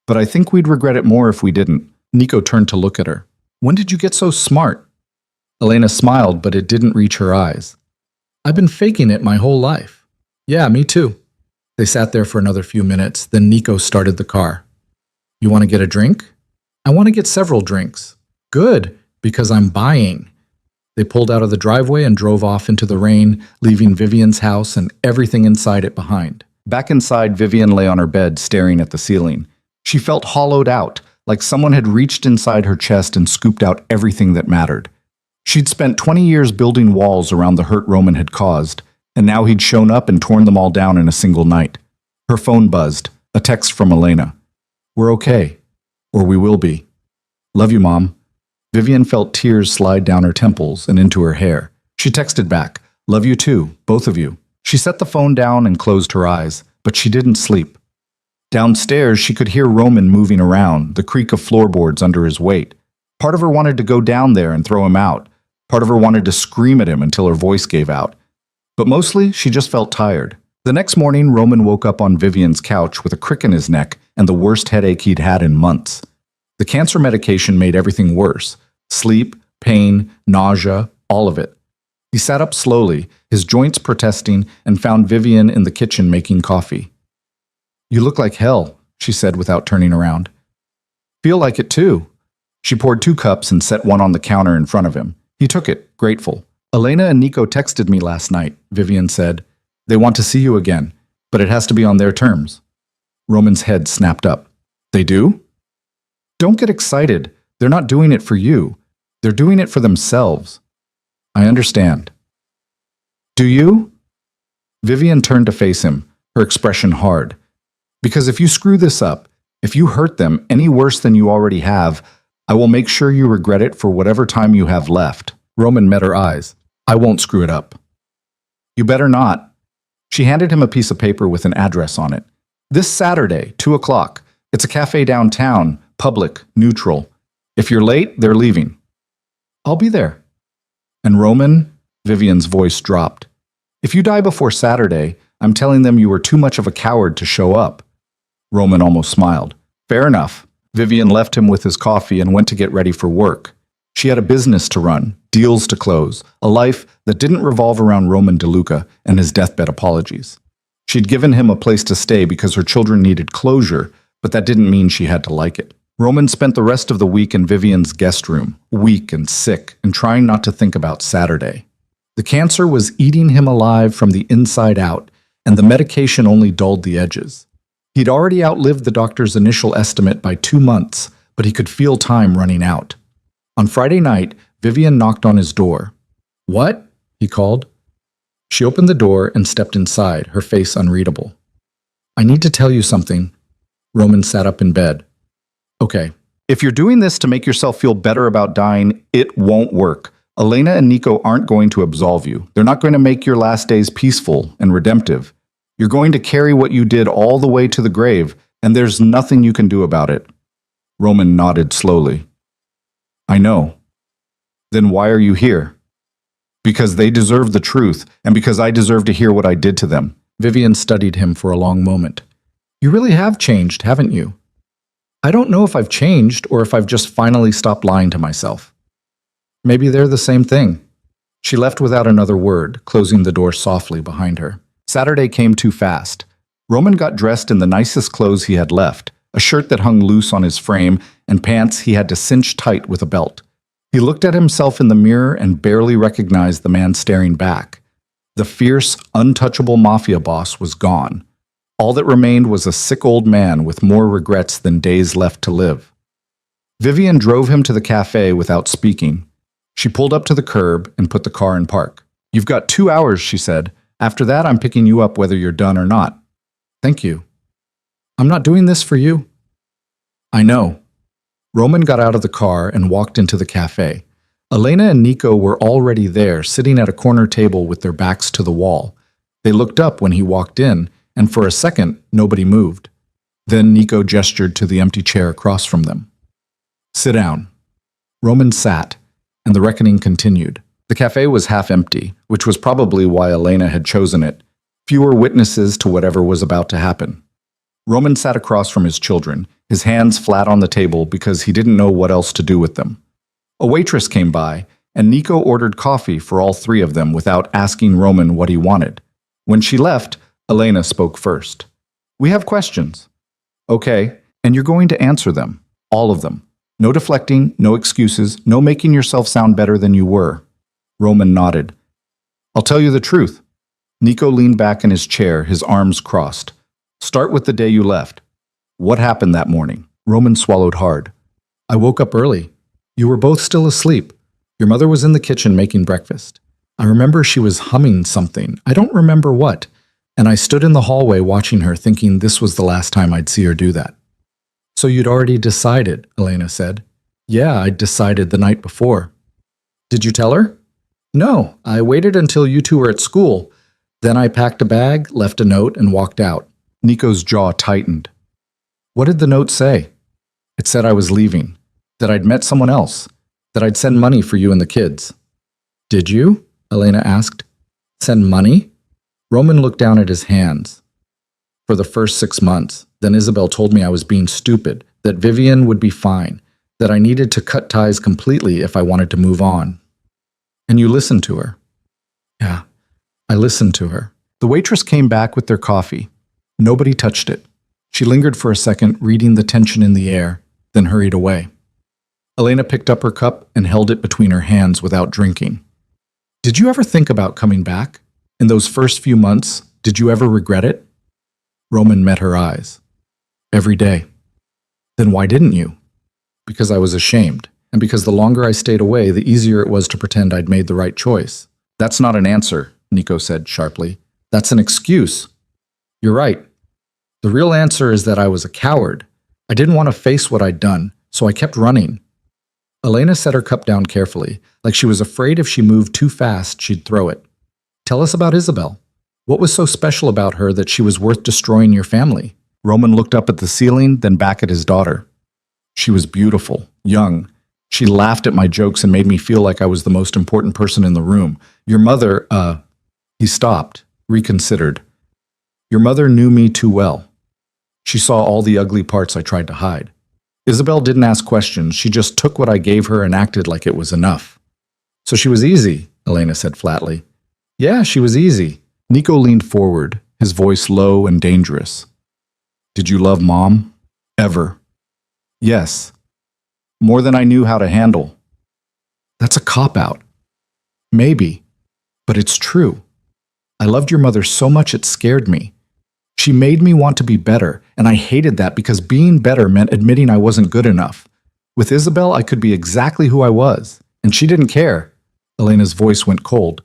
But I think we'd regret it more if we didn't. Nico turned to look at her. When did you get so smart? Elena smiled, but it didn't reach her eyes. I've been faking it my whole life. Yeah, me too. They sat there for another few minutes, then Nico started the car. You want to get a drink? I want to get several drinks. Good, because I'm buying. They pulled out of the driveway and drove off into the rain, leaving Vivian's house and everything inside it behind. Back inside, Vivian lay on her bed, staring at the ceiling. She felt hollowed out, like someone had reached inside her chest and scooped out everything that mattered. She'd spent 20 years building walls around the hurt Roman had caused, and now he'd shown up and torn them all down in a single night. Her phone buzzed, a text from Elena. We're okay. Or we will be. Love you, Mom. Vivian felt tears slide down her temples and into her hair. She texted back, love you too, both of you. She set the phone down and closed her eyes, but she didn't sleep. Downstairs, she could hear Roman moving around, the creak of floorboards under his weight. Part of her wanted to go down there and throw him out. Part of her wanted to scream at him until her voice gave out. But mostly, she just felt tired. The next morning, Roman woke up on Vivian's couch with a crick in his neck and the worst headache he'd had in months. The cancer medication made everything worse. Sleep, pain, nausea, all of it. He sat up slowly, his joints protesting, and found Vivian in the kitchen making coffee. You look like hell, she said without turning around. Feel like it too. She poured 2 cups and set one on the counter in front of him. He took it, grateful. Elena and Nico texted me last night, Vivian said. They want to see you again, but it has to be on their terms. Roman's head snapped up. They do? Don't get excited. They're not doing it for you. They're doing it for themselves. I understand. Do you? Vivian turned to face him, her expression hard. Because if you screw this up, if you hurt them any worse than you already have, I will make sure you regret it for whatever time you have left. Roman met her eyes. I won't screw it up. You better not. She handed him a piece of paper with an address on it. This Saturday, 2 o'clock. It's a cafe downtown, public, neutral. If you're late, they're leaving. I'll be there. And Roman, Vivian's voice dropped. If you die before Saturday, I'm telling them you were too much of a coward to show up. Roman almost smiled. Fair enough. Vivian left him with his coffee and went to get ready for work. She had a business to run, deals to close, a life that didn't revolve around Roman DeLuca and his deathbed apologies. She'd given him a place to stay because her children needed closure, but that didn't mean she had to like it. Roman spent the rest of the week in Vivian's guest room, weak and sick, and trying not to think about Saturday. The cancer was eating him alive from the inside out, and the medication only dulled the edges. He'd already outlived the doctor's initial estimate by 2 months, but he could feel time running out. On Friday night, Vivian knocked on his door. What? He called. She opened the door and stepped inside, her face unreadable. I need to tell you something. Roman sat up in bed. Okay. If you're doing this to make yourself feel better about dying, it won't work. Elena and Nico aren't going to absolve you. They're not going to make your last days peaceful and redemptive. You're going to carry what you did all the way to the grave, and there's nothing you can do about it. Roman nodded slowly. I know. Then why are you here? Because they deserve the truth, and because I deserve to hear what I did to them. Vivian studied him for a long moment. You really have changed, haven't you? I don't know if I've changed or if I've just finally stopped lying to myself. Maybe they're the same thing. She left without another word, closing the door softly behind her. Saturday came too fast. Roman got dressed in the nicest clothes he had left, a shirt that hung loose on his frame, and pants he had to cinch tight with a belt. He looked at himself in the mirror and barely recognized the man staring back. The fierce, untouchable mafia boss was gone. All that remained was a sick old man with more regrets than days left to live. Vivian drove him to the cafe without speaking. She pulled up to the curb and put the car in park. You've got 2 hours, she said. After that, I'm picking you up whether you're done or not. Thank you. I'm not doing this for you. I know. Roman got out of the car and walked into the cafe. Elena and Nico were already there, sitting at a corner table with their backs to the wall. They looked up when he walked in, and for a second, nobody moved. Then Nico gestured to the empty chair across from them. Sit down. Roman sat, and the reckoning continued. The cafe was half empty, which was probably why Elena had chosen it. Fewer witnesses to whatever was about to happen. Roman sat across from his children, his hands flat on the table because he didn't know what else to do with them. A waitress came by, and Nico ordered coffee for all 3 of them without asking Roman what he wanted. When she left, Elena spoke first. We have questions. Okay, and you're going to answer them. All of them. No deflecting, no excuses, no making yourself sound better than you were. Roman nodded. I'll tell you the truth. Nico leaned back in his chair, his arms crossed. Start with the day you left. What happened that morning? Roman swallowed hard. I woke up early. You were both still asleep. Your mother was in the kitchen making breakfast. I remember she was humming something. I don't remember what. And I stood in the hallway watching her, thinking this was the last time I'd see her do that. So you'd already decided, Elena said. Yeah, I'd decided the night before. Did you tell her? No, I waited until you 2 were at school. Then I packed a bag, left a note, and walked out. Nico's jaw tightened. What did the note say? It said I was leaving, that I'd met someone else, that I'd send money for you and the kids. Did you? Elena asked. Send money? Roman looked down at his hands. For the first 6 months, then Isabel told me I was being stupid, that Vivian would be fine, that I needed to cut ties completely if I wanted to move on. And you listened to her. Yeah, I listened to her. The waitress came back with their coffee. Nobody touched it. She lingered for a second, reading the tension in the air, then hurried away. Elena picked up her cup and held it between her hands without drinking. Did you ever think about coming back? In those first few months, did you ever regret it? Roman met her eyes. Every day. Then why didn't you? Because I was ashamed, and because the longer I stayed away, the easier it was to pretend I'd made the right choice. That's not an answer, Nico said sharply. That's an excuse. You're right. The real answer is that I was a coward. I didn't want to face what I'd done, so I kept running. Elena set her cup down carefully, like she was afraid if she moved too fast, she'd throw it. Tell us about Isabel. What was so special about her that she was worth destroying your family? Roman looked up at the ceiling, then back at his daughter. She was beautiful, young. She laughed at my jokes and made me feel like I was the most important person in the room. Your mother, He stopped, reconsidered. Your mother knew me too well. She saw all the ugly parts I tried to hide. Isabel didn't ask questions. She just took what I gave her and acted like it was enough. So she was easy, Elena said flatly. Yeah, she was easy. Nico leaned forward, his voice low and dangerous. Did you love Mom? Ever? Yes. More than I knew how to handle. That's a cop-out. Maybe. But it's true. I loved your mother so much it scared me. She made me want to be better, and I hated that because being better meant admitting I wasn't good enough. With Isabel, I could be exactly who I was, and she didn't care. Elena's voice went cold.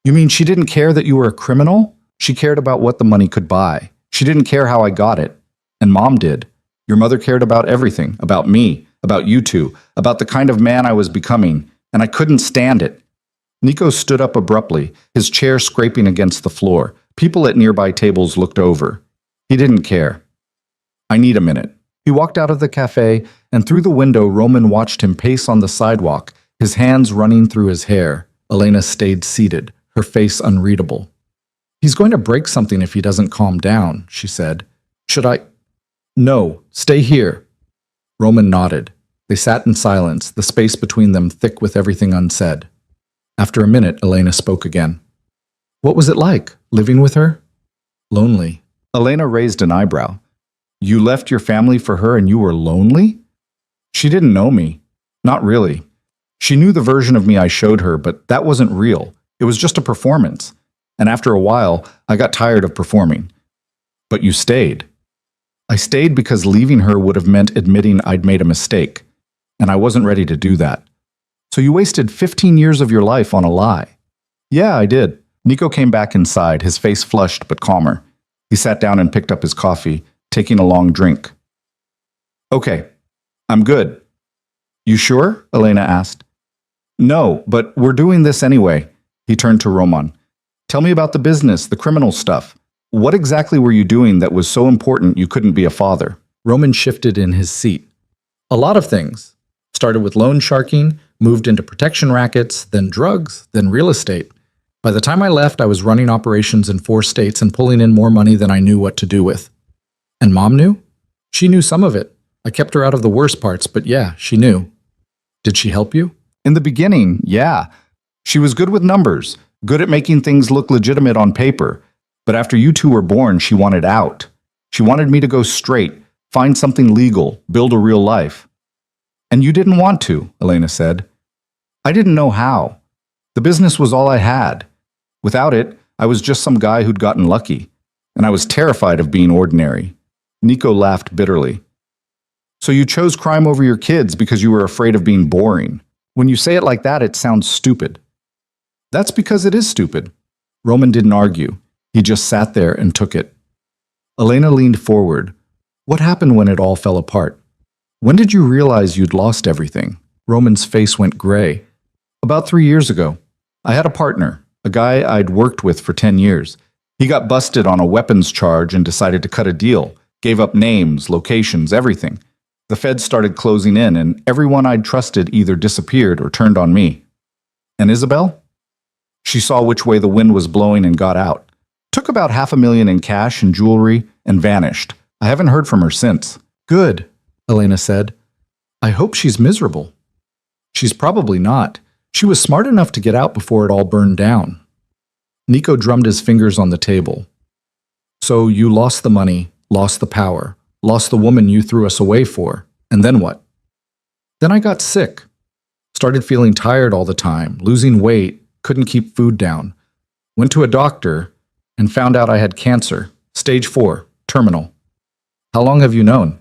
You mean she didn't care that you were a criminal? She cared about what the money could buy. She didn't care how I got it. And Mom did. Your mother cared about everything, about me, about you two, about the kind of man I was becoming, and I couldn't stand it. Nico stood up abruptly, his chair scraping against the floor. People at nearby tables looked over. He didn't care. I need a minute. He walked out of the cafe, and through the window Roman watched him pace on the sidewalk, his hands running through his hair. Elena stayed seated, her face unreadable. He's going to break something if he doesn't calm down, she said. Should I? No, stay here. Roman nodded. They sat in silence, the space between them thick with everything unsaid. After a minute, Elena spoke again. What was it like, living with her? Lonely. Elena raised an eyebrow. You left your family for her and you were lonely? She didn't know me. Not really. She knew the version of me I showed her, but that wasn't real. It was just a performance. And after a while, I got tired of performing. But you stayed. I stayed because leaving her would have meant admitting I'd made a mistake, and I wasn't ready to do that. So you wasted 15 years of your life on a lie. Yeah, I did. Nico came back inside, his face flushed but calmer. He sat down and picked up his coffee, taking a long drink. Okay, I'm good. You sure? Elena asked. No, but we're doing this anyway. He turned to Roman. Tell me about the business, the criminal stuff. What exactly were you doing that was so important you couldn't be a father? Roman shifted in his seat. A lot of things. Started with loan sharking, moved into protection rackets, then drugs, then real estate. By the time I left, I was running operations in 4 states and pulling in more money than I knew what to do with. And Mom knew? She knew some of it. I kept her out of the worst parts, but yeah, she knew. Did she help you? In the beginning, yeah. She was good with numbers, good at making things look legitimate on paper. But after you two were born, she wanted out. She wanted me to go straight, find something legal, build a real life. And you didn't want to, Elena said. I didn't know how. The business was all I had. Without it, I was just some guy who'd gotten lucky. And I was terrified of being ordinary. Nico laughed bitterly. So you chose crime over your kids because you were afraid of being boring. When you say it like that, it sounds stupid. That's because it is stupid. Roman didn't argue. He just sat there and took it. Elena leaned forward. What happened when it all fell apart? When did you realize you'd lost everything? Roman's face went gray. About 3 years ago. I had a partner, a guy I'd worked with for 10 years. He got busted on a weapons charge and decided to cut a deal. Gave up names, locations, everything. The feds started closing in, and everyone I'd trusted either disappeared or turned on me. And Isabel? She saw which way the wind was blowing and got out. Took about $500,000 in cash and jewelry and vanished. I haven't heard from her since. Good, Elena said. I hope she's miserable. She's probably not. She was smart enough to get out before it all burned down. Nico drummed his fingers on the table. So you lost the money, lost the power, lost the woman you threw us away for, and then what? Then I got sick. Started feeling tired all the time, losing weight, couldn't keep food down. Went to a doctor and found out I had cancer, stage 4, terminal. How long have you known?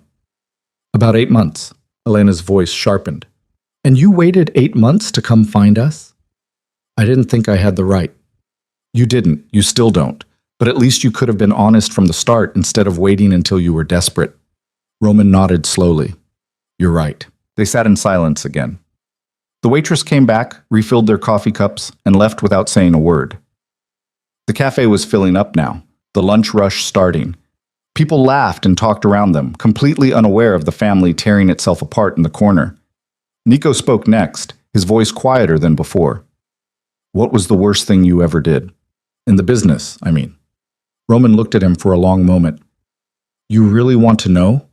About 8 months. Elena's voice sharpened. And you waited 8 months to come find us? I didn't think I had the right. You didn't. You still don't. But at least you could have been honest from the start instead of waiting until you were desperate. Roman nodded slowly. You're right. They sat in silence again. The waitress came back, refilled their coffee cups, and left without saying a word. The cafe was filling up now, the lunch rush starting. People laughed and talked around them, completely unaware of the family tearing itself apart in the corner. Nico spoke next, his voice quieter than before. What was the worst thing you ever did? In the business, I mean. Roman looked at him for a long moment. You really want to know?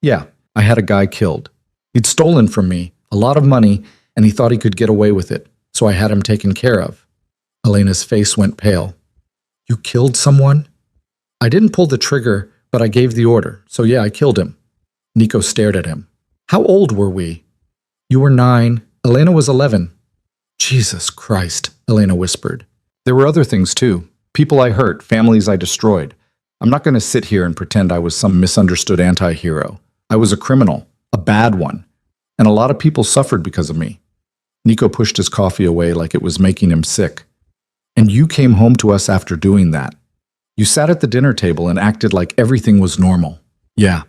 Yeah, I had a guy killed. He'd stolen from me a lot of money, and he thought he could get away with it, so I had him taken care of. Elena's face went pale. You killed someone? I didn't pull the trigger, but I gave the order, so yeah, I killed him. Nico stared at him. How old were we? You were 9. Elena was 11. Jesus Christ, Elena whispered. There were other things too. People I hurt, families I destroyed. I'm not going to sit here and pretend I was some misunderstood anti-hero. I was a criminal, a bad one. And a lot of people suffered because of me. Nico pushed his coffee away like it was making him sick. And you came home to us after doing that. You sat at the dinner table and acted like everything was normal. Yeah.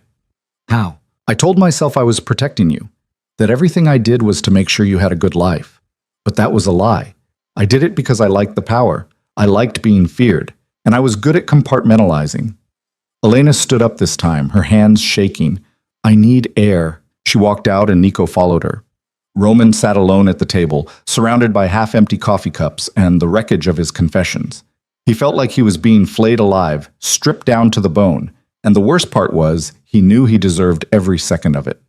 How? I told myself I was protecting you, that everything I did was to make sure you had a good life. But that was a lie. I did it because I liked the power. I liked being feared. And I was good at compartmentalizing. Elena stood up this time, her hands shaking. I need air. She walked out and Nico followed her. Roman sat alone at the table, surrounded by half-empty coffee cups and the wreckage of his confessions. He felt like he was being flayed alive, stripped down to the bone, and the worst part was, he knew he deserved every second of it.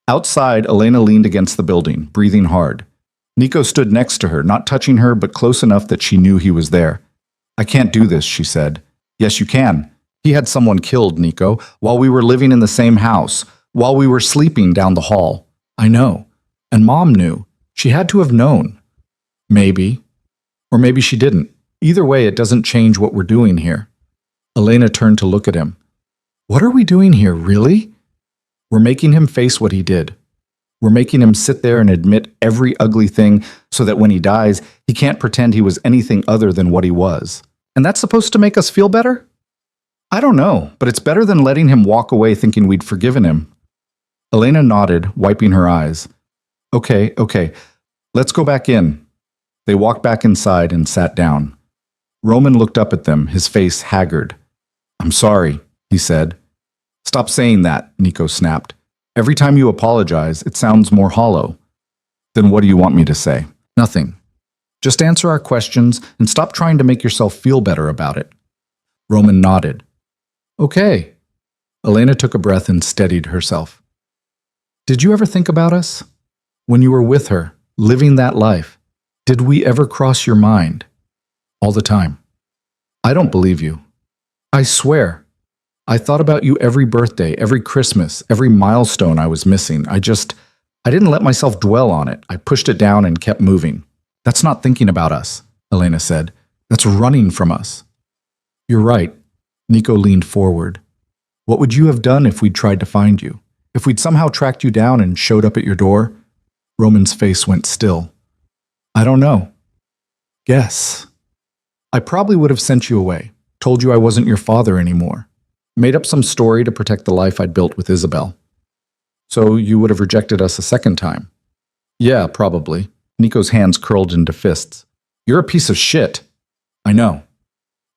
Outside, Elena leaned against the building, breathing hard. Nico stood next to her, not touching her, but close enough that she knew he was there. I can't do this, she said. Yes, you can. He had someone killed, Nico, while we were living in the same house, while we were sleeping down the hall. I know. And Mom knew. She had to have known. Maybe. Or maybe she didn't. Either way, it doesn't change what we're doing here. Elena turned to look at him. What are we doing here, really? We're making him face what he did. We're making him sit there and admit every ugly thing so that when he dies, he can't pretend he was anything other than what he was. And that's supposed to make us feel better? I don't know, but it's better than letting him walk away thinking we'd forgiven him. Elena nodded, wiping her eyes. Okay, let's go back in. They walked back inside and sat down. Roman looked up at them, his face haggard. I'm sorry, he said. Stop saying that, Nico snapped. Every time you apologize, it sounds more hollow. Then what do you want me to say? Nothing. Just answer our questions and stop trying to make yourself feel better about it. Roman nodded. Okay. Elena took a breath and steadied herself. Did you ever think about us? When you were with her, living that life, did we ever cross your mind? All the time. I don't believe you. I swear. I thought about you every birthday, every Christmas, every milestone I was missing. I didn't let myself dwell on it. I pushed it down and kept moving. That's not thinking about us, Elena said. That's running from us. You're right. Nico leaned forward. What would you have done if we'd tried to find you? If we'd somehow tracked you down and showed up at your door? Roman's face went still. I don't know. Guess. I probably would have sent you away, told you I wasn't your father anymore. Made up some story to protect the life I'd built with Isabel. So you would have rejected us a second time? Yeah, probably. Nico's hands curled into fists. You're a piece of shit. I know.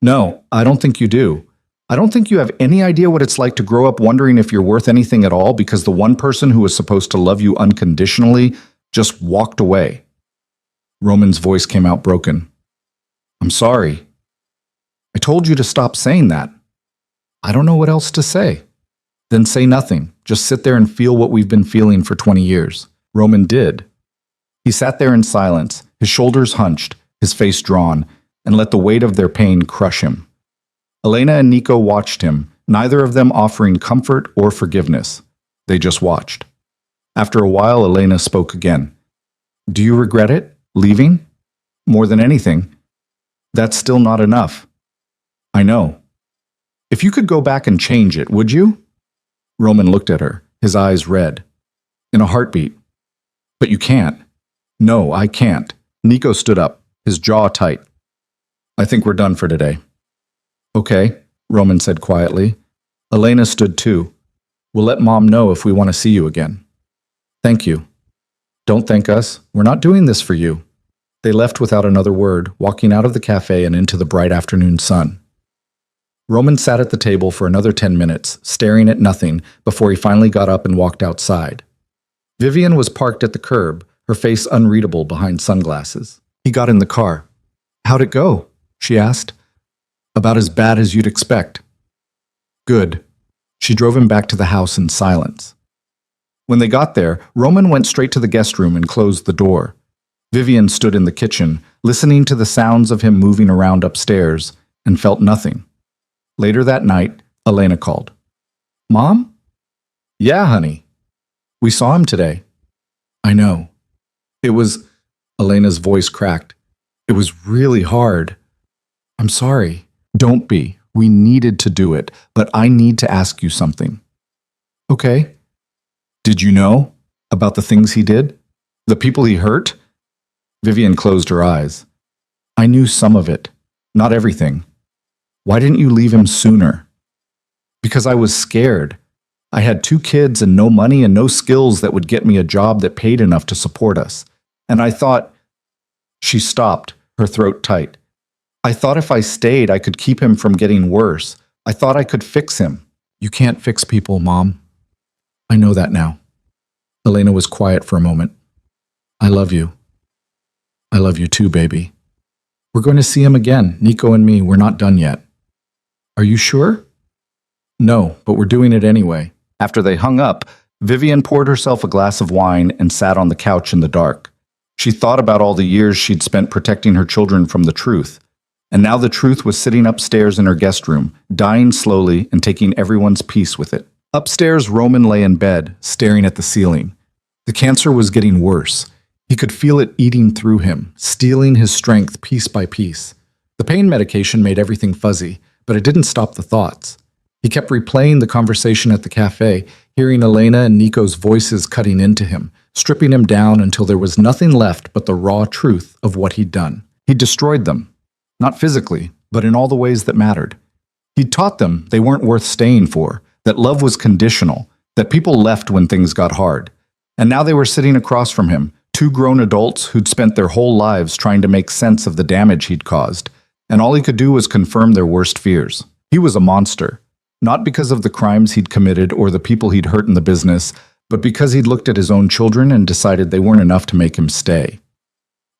No, I don't think you do. I don't think you have any idea what it's like to grow up wondering if you're worth anything at all because the one person who was supposed to love you unconditionally just walked away. Roman's voice came out broken. I'm sorry. I told you to stop saying that. I don't know what else to say. Then say nothing. Just sit there and feel what we've been feeling for 20 years. Roman did. He sat there in silence, his shoulders hunched, his face drawn, and let the weight of their pain crush him. Elena and Nico watched him, neither of them offering comfort or forgiveness. They just watched. After a while, Elena spoke again. Do you regret it? Leaving? More than anything, that's still not enough. I know. If you could go back and change it, would you? Roman looked at her, his eyes red. In a heartbeat. But you can't. No, I can't. Nico stood up, his jaw tight. I think we're done for today. Okay, Roman said quietly. Elena stood too. We'll let Mom know if we want to see you again. Thank you. Don't thank us. We're not doing this for you. They left without another word, walking out of the cafe and into the bright afternoon sun. Roman sat at the table for another 10 minutes, staring at nothing, before he finally got up and walked outside. Vivian was parked at the curb, her face unreadable behind sunglasses. He got in the car. How'd it go? She asked. About as bad as you'd expect. Good. She drove him back to the house in silence. When they got there, Roman went straight to the guest room and closed the door. Vivian stood in the kitchen, listening to the sounds of him moving around upstairs, and felt nothing. Later that night, Elena called. Mom? Yeah, honey. We saw him today. I know. It was... Elena's voice cracked. It was really hard. I'm sorry. Don't be. We needed to do it, but I need to ask you something. Okay. Did you know about the things he did? The people he hurt? Vivian closed her eyes. I knew some of it, not everything. Why didn't you leave him sooner? Because I was scared. I had 2 kids and no money and no skills that would get me a job that paid enough to support us. And I thought... She stopped, her throat tight. I thought if I stayed, I could keep him from getting worse. I thought I could fix him. You can't fix people, Mom. I know that now. Elena was quiet for a moment. I love you. I love you too, baby. We're going to see him again, Nico and me. We're not done yet. Are you sure? No, but we're doing it anyway. After they hung up, Vivian poured herself a glass of wine and sat on the couch in the dark. She thought about all the years she'd spent protecting her children from the truth. And now the truth was sitting upstairs in her guest room, dying slowly and taking everyone's peace with it. Upstairs, Roman lay in bed, staring at the ceiling. The cancer was getting worse. He could feel it eating through him, stealing his strength piece by piece. The pain medication made everything fuzzy, but it didn't stop the thoughts. He kept replaying the conversation at the cafe, hearing Elena and Nico's voices cutting into him, stripping him down until there was nothing left but the raw truth of what he'd done. He'd destroyed them. Not physically, but in all the ways that mattered. He'd taught them they weren't worth staying for, that love was conditional, that people left when things got hard. And now they were sitting across from him, 2 grown adults who'd spent their whole lives trying to make sense of the damage he'd caused, and all he could do was confirm their worst fears. He was a monster, not because of the crimes he'd committed or the people he'd hurt in the business, but because he'd looked at his own children and decided they weren't enough to make him stay.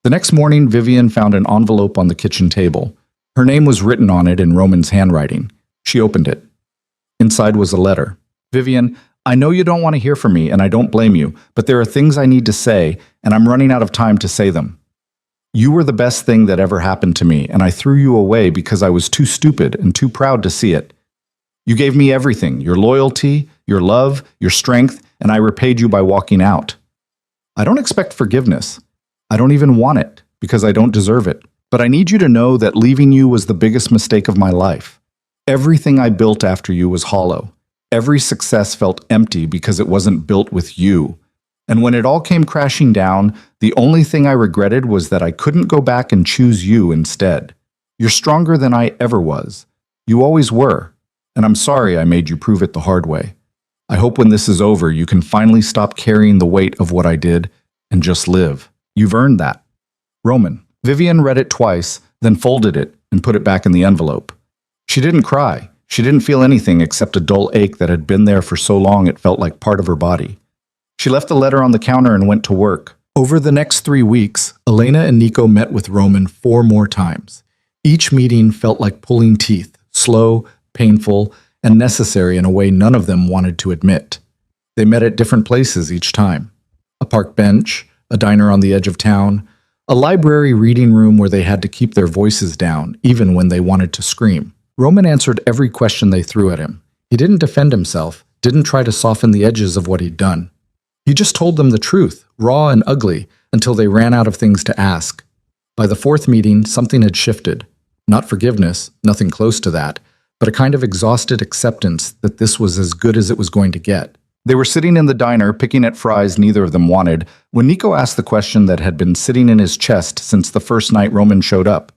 The next morning, Vivian found an envelope on the kitchen table. Her name was written on it in Roman's handwriting. She opened it. Inside was a letter. Vivian, I know you don't want to hear from me, and I don't blame you, but there are things I need to say, and I'm running out of time to say them. You were the best thing that ever happened to me, and I threw you away because I was too stupid and too proud to see it. You gave me everything, your loyalty, your love, your strength, and I repaid you by walking out. I don't expect forgiveness. I don't even want it, because I don't deserve it. But I need you to know that leaving you was the biggest mistake of my life. Everything I built after you was hollow. Every success felt empty because it wasn't built with you. And when it all came crashing down, the only thing I regretted was that I couldn't go back and choose you instead. You're stronger than I ever was. You always were. And I'm sorry I made you prove it the hard way. I hope when this is over, you can finally stop carrying the weight of what I did and just live. You've earned that. Roman. Vivian read it twice, then folded it and put it back in the envelope. She didn't cry. She didn't feel anything except a dull ache that had been there for so long it felt like part of her body. She left the letter on the counter and went to work. Over the next 3 weeks, Elena and Nico met with Roman 4 more times. Each meeting felt like pulling teeth, slow, painful, and necessary in a way none of them wanted to admit. They met at different places each time. A park bench, a diner on the edge of town, a library reading room where they had to keep their voices down, even when they wanted to scream. Roman answered every question they threw at him. He didn't defend himself, didn't try to soften the edges of what he'd done. He just told them the truth, raw and ugly, until they ran out of things to ask. By the fourth meeting, something had shifted. Not forgiveness, nothing close to that, but a kind of exhausted acceptance that this was as good as it was going to get. They were sitting in the diner, picking at fries neither of them wanted, when Nico asked the question that had been sitting in his chest since the first night Roman showed up.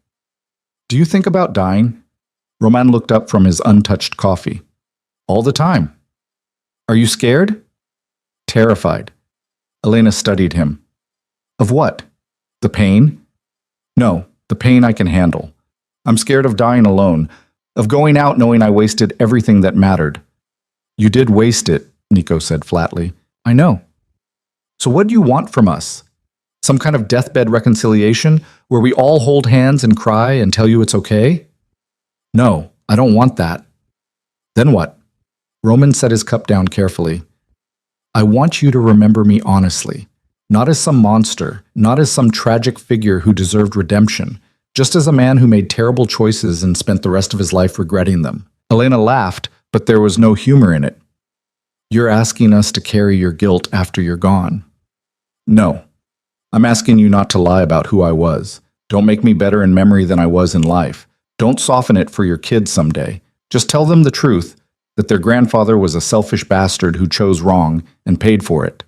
"Do you think about dying?" Roman looked up from his untouched coffee. "All the time." "Are you scared?" "Terrified." Elena studied him. "Of what? The pain?" "No, the pain I can handle. I'm scared of dying alone, of going out knowing I wasted everything that mattered." "You did waste it," Nico said flatly. "I know." "So what do you want from us? Some kind of deathbed reconciliation where we all hold hands and cry and tell you it's okay?" "No, I don't want that." "Then what?" Roman set his cup down carefully. "I want you to remember me honestly, not as some monster, not as some tragic figure who deserved redemption, just as a man who made terrible choices and spent the rest of his life regretting them." Elena laughed, but there was no humor in it. "You're asking us to carry your guilt after you're gone." "No. I'm asking you not to lie about who I was. Don't make me better in memory than I was in life. Don't soften it for your kids someday. Just tell them the truth, that their grandfather was a selfish bastard who chose wrong and paid for it."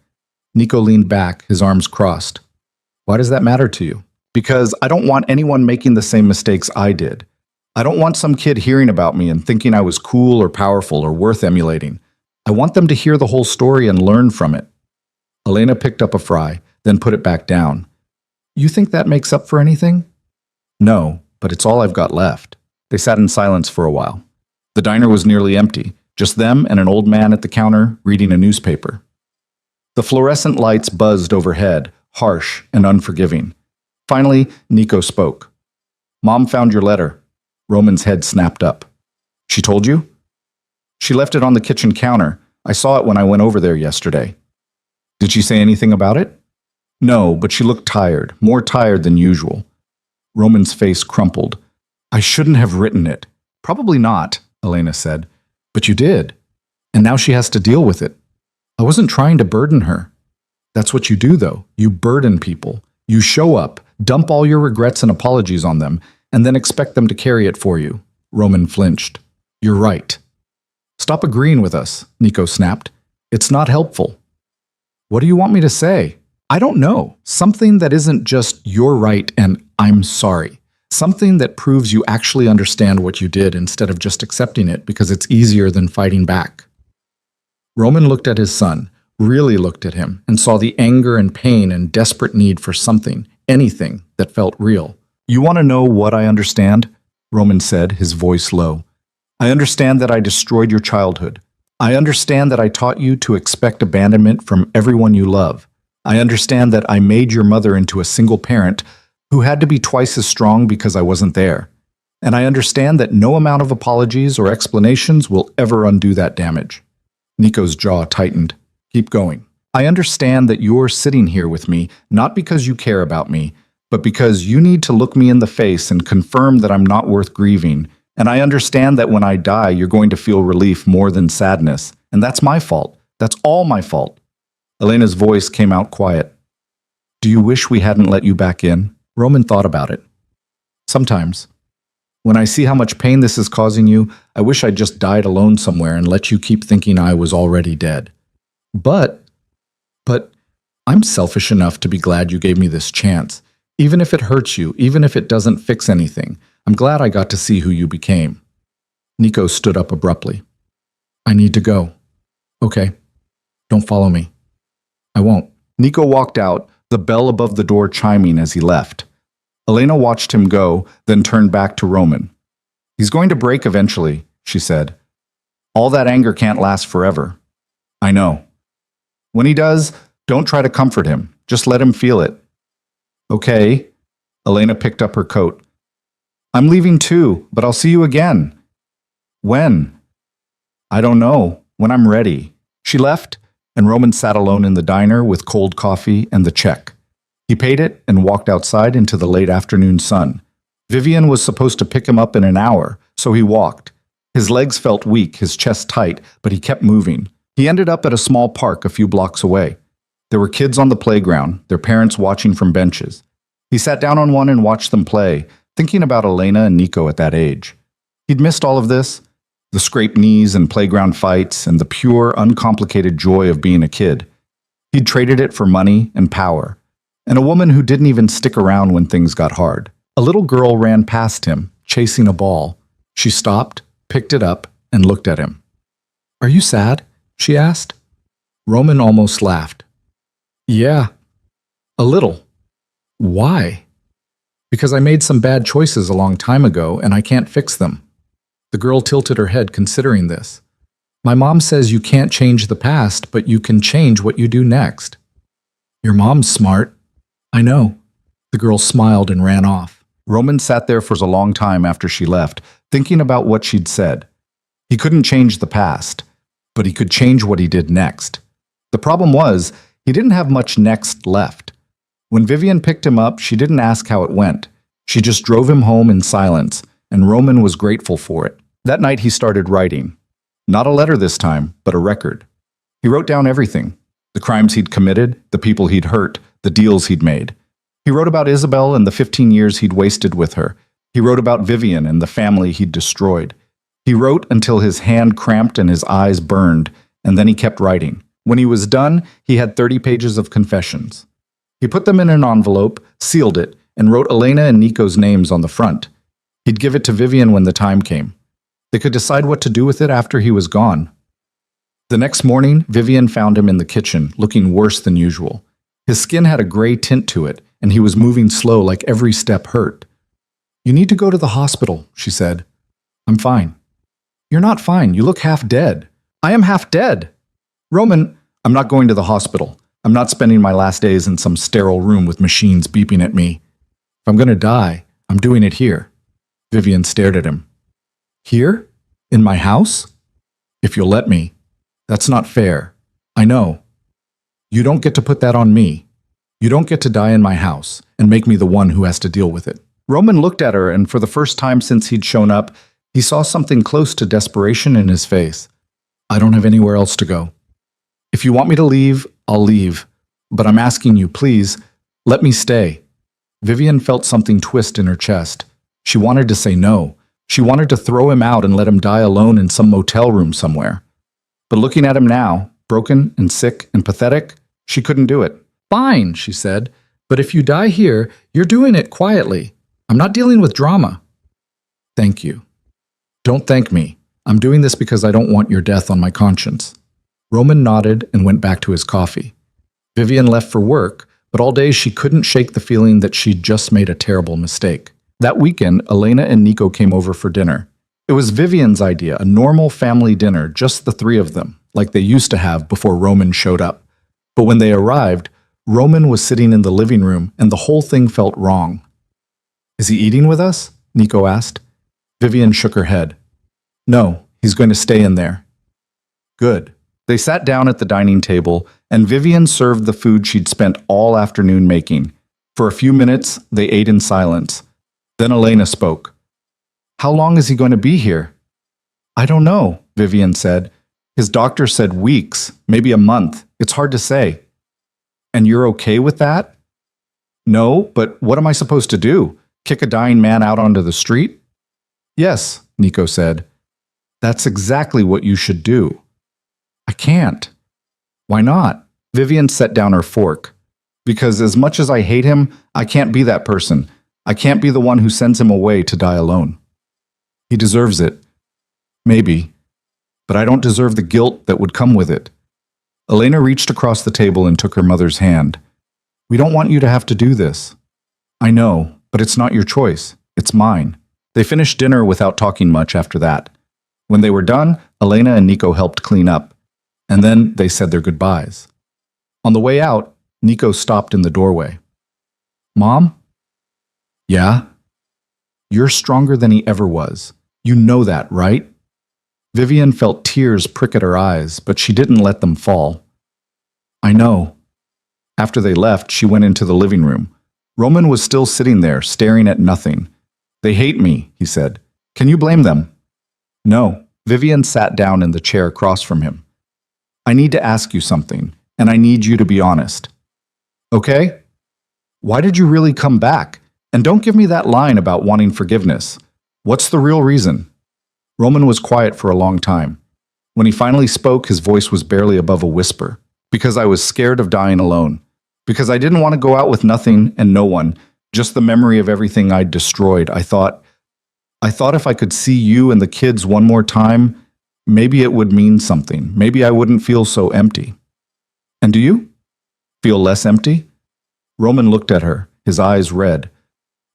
Nico leaned back, his arms crossed. "Why does that matter to you?" "Because I don't want anyone making the same mistakes I did. I don't want some kid hearing about me and thinking I was cool or powerful or worth emulating. I want them to hear the whole story and learn from it." Elena picked up a fry, then put it back down. "You think that makes up for anything?" "No, but it's all I've got left." They sat in silence for a while. The diner was nearly empty, just them and an old man at the counter reading a newspaper. The fluorescent lights buzzed overhead, harsh and unforgiving. Finally, Nico spoke. "Mom found your letter." Roman's head snapped up. "She told you?" "She left it on the kitchen counter. I saw it when I went over there yesterday." "Did she say anything about it?" "No, but she looked tired, more tired than usual." Roman's face crumpled. "I shouldn't have written it." "Probably not," Elena said. "But you did. And now she has to deal with it." "I wasn't trying to burden her." "That's what you do, though. You burden people. You show up, dump all your regrets and apologies on them, and then expect them to carry it for you." Roman flinched. "You're right." "Stop agreeing with us," Nico snapped. "It's not helpful." "What do you want me to say?" "I don't know. Something that isn't just 'you're right' and 'I'm sorry.' Something that proves you actually understand what you did instead of just accepting it because it's easier than fighting back." Roman looked at his son, really looked at him, and saw the anger and pain and desperate need for something, anything, that felt real. "You want to know what I understand?" Roman said, his voice low. "I understand that I destroyed your childhood. I understand that I taught you to expect abandonment from everyone you love. I understand that I made your mother into a single parent who had to be twice as strong because I wasn't there. And I understand that no amount of apologies or explanations will ever undo that damage." Nico's jaw tightened. "Keep going. I understand that you're sitting here with me not because you care about me, but because you need to look me in the face and confirm that I'm not worth grieving. And I understand that when I die, you're going to feel relief more than sadness. And that's my fault. That's all my fault." Elena's voice came out quiet. "Do you wish we hadn't let you back in?" Roman thought about it. "Sometimes. When I see how much pain this is causing you, I wish I'd just died alone somewhere and let you keep thinking I was already dead. But I'm selfish enough to be glad you gave me this chance. Even if it hurts you, even if it doesn't fix anything, I'm glad I got to see who you became." Nico stood up abruptly. "I need to go." "Okay. Don't follow me." "I won't." Nico walked out, the bell above the door chiming as he left. Elena watched him go, then turned back to Roman. "He's going to break eventually," she said. "All that anger can't last forever." "I know." "When he does, don't try to comfort him. Just let him feel it." "Okay." Elena picked up her coat. "I'm leaving too, but I'll see you again." "When?" "I don't know. When I'm ready." She left, and Roman sat alone in the diner with cold coffee and the check. He paid it and walked outside into the late afternoon sun. Vivian was supposed to pick him up in an hour, so he walked. His legs felt weak, his chest tight, but he kept moving. He ended up at a small park a few blocks away. There were kids on the playground, their parents watching from benches. He sat down on one and watched them play, thinking about Elena and Nico at that age. He'd missed all of this, the scraped knees and playground fights and the pure, uncomplicated joy of being a kid. He'd traded it for money and power, and a woman who didn't even stick around when things got hard. A little girl ran past him, chasing a ball. She stopped, picked it up, and looked at him. "Are you sad?" she asked. Roman almost laughed. "Yeah, a little." "Why?" "Because I made some bad choices a long time ago and I can't fix them." The girl tilted her head, considering this. "My mom says you can't change the past, but you can change what you do next." "Your mom's smart." "I know." The girl smiled and ran off. Roman sat there for a long time after she left, thinking about what she'd said. He couldn't change the past, but he could change what he did next. The problem was, he didn't have much next left. When Vivian picked him up, she didn't ask how it went. She just drove him home in silence, and Roman was grateful for it. That night he started writing. Not a letter this time, but a record. He wrote down everything. The crimes he'd committed, the people he'd hurt, the deals he'd made. He wrote about Isabel and the 15 years he'd wasted with her. He wrote about Vivian and the family he'd destroyed. He wrote until his hand cramped and his eyes burned, and then he kept writing. When he was done, he had 30 pages of confessions. He put them in an envelope, sealed it, and wrote Elena and Nico's names on the front. He'd give it to Vivian when the time came. They could decide what to do with it after he was gone. The next morning, Vivian found him in the kitchen, looking worse than usual. His skin had a gray tint to it, and he was moving slow like every step hurt. "You need to go to the hospital," she said. "I'm fine." "You're not fine. You look half dead." "I am half dead." "Roman, I'm not going to the hospital. I'm not spending my last days in some sterile room with machines beeping at me. If I'm going to die, I'm doing it here." Vivian stared at him. "Here? In my house?" "If you'll let me." "That's not fair." "I know." "You don't get to put that on me. You don't get to die in my house and make me the one who has to deal with it." Roman looked at her, and for the first time since he'd shown up, he saw something close to desperation in his face. "I don't have anywhere else to go. If you want me to leave, I'll leave. But I'm asking you, please, let me stay." Vivian felt something twist in her chest. She wanted to say no. She wanted to throw him out and let him die alone in some motel room somewhere. But looking at him now, broken and sick and pathetic, she couldn't do it. "Fine," she said, "but if you die here, you're doing it quietly. I'm not dealing with drama." "Thank you." "Don't thank me. I'm doing this because I don't want your death on my conscience." Roman nodded and went back to his coffee. Vivian left for work, but all day she couldn't shake the feeling that she'd just made a terrible mistake. That weekend, Elena and Nico came over for dinner. It was Vivian's idea, a normal family dinner, just the three of them, like they used to have before Roman showed up. But when they arrived, Roman was sitting in the living room, and the whole thing felt wrong. "Is he eating with us?" Nico asked. Vivian shook her head. "No, he's going to stay in there." Good. They sat down at the dining table, and Vivian served the food she'd spent all afternoon making. For a few minutes, they ate in silence. Then Elena spoke. "How long is he going to be here?" "I don't know," Vivian said. "His doctor said weeks, maybe a month. It's hard to say." "And you're okay with that?" "No, but what am I supposed to do? Kick a dying man out onto the street?" "Yes," Nico said. "That's exactly what you should do." "I can't." "Why not?" Vivian set down her fork. "Because as much as I hate him, I can't be that person. I can't be the one who sends him away to die alone. He deserves it. Maybe. But I don't deserve the guilt that would come with it." Elena reached across the table and took her mother's hand. "We don't want you to have to do this." "I know, but it's not your choice. It's mine." They finished dinner without talking much after that. When they were done, Elena and Nico helped clean up, and then they said their goodbyes. On the way out, Nico stopped in the doorway. "Mom?" "Yeah?" "You're stronger than he ever was. You know that, right?" Vivian felt tears prick at her eyes, but she didn't let them fall. "I know." After they left, she went into the living room. Roman was still sitting there, staring at nothing. "They hate me," he said. "Can you blame them?" "No." Vivian sat down in the chair across from him. "I need to ask you something, and I need you to be honest." "Okay?" Why did you really come back? And don't give me that line about wanting forgiveness. What's the real reason? Roman was quiet for a long time. When he finally spoke, his voice was barely above a whisper. Because I was scared of dying alone. Because I didn't want to go out with nothing and no one, just the memory of everything I'd destroyed. I thought if I could see you and the kids one more time, maybe it would mean something. Maybe I wouldn't feel so empty. And do you? Feel less empty? Roman looked at her, his eyes red.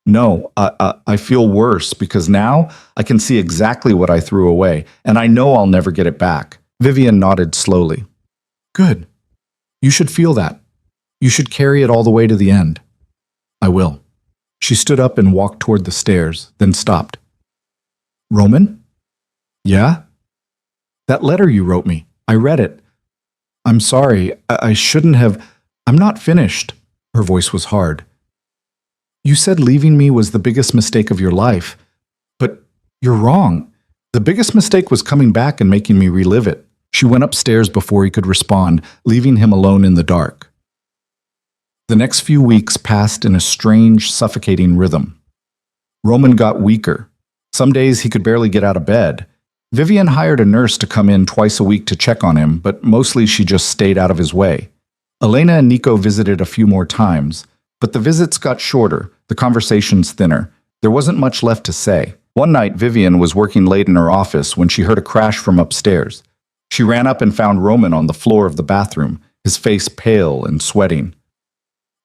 No, I feel worse because now I can see exactly what I threw away, and I know I'll never get it back. Vivian nodded slowly. Good. You should feel that. You should carry it all the way to the end. I will. She stood up and walked toward the stairs, then stopped. Roman? Yeah? That letter you wrote me. I read it. I'm sorry. I shouldn't have. I'm not finished. Her voice was hard. You said leaving me was the biggest mistake of your life. But you're wrong. The biggest mistake was coming back and making me relive it. She went upstairs before he could respond, leaving him alone in the dark. The next few weeks passed in a strange, suffocating rhythm. Roman got weaker. Some days he could barely get out of bed. Vivian hired a nurse to come in twice a week to check on him, but mostly she just stayed out of his way. Elena and Nico visited a few more times, but the visits got shorter, the conversations thinner. There wasn't much left to say. One night, Vivian was working late in her office when she heard a crash from upstairs. She ran up and found Roman on the floor of the bathroom, his face pale and sweating.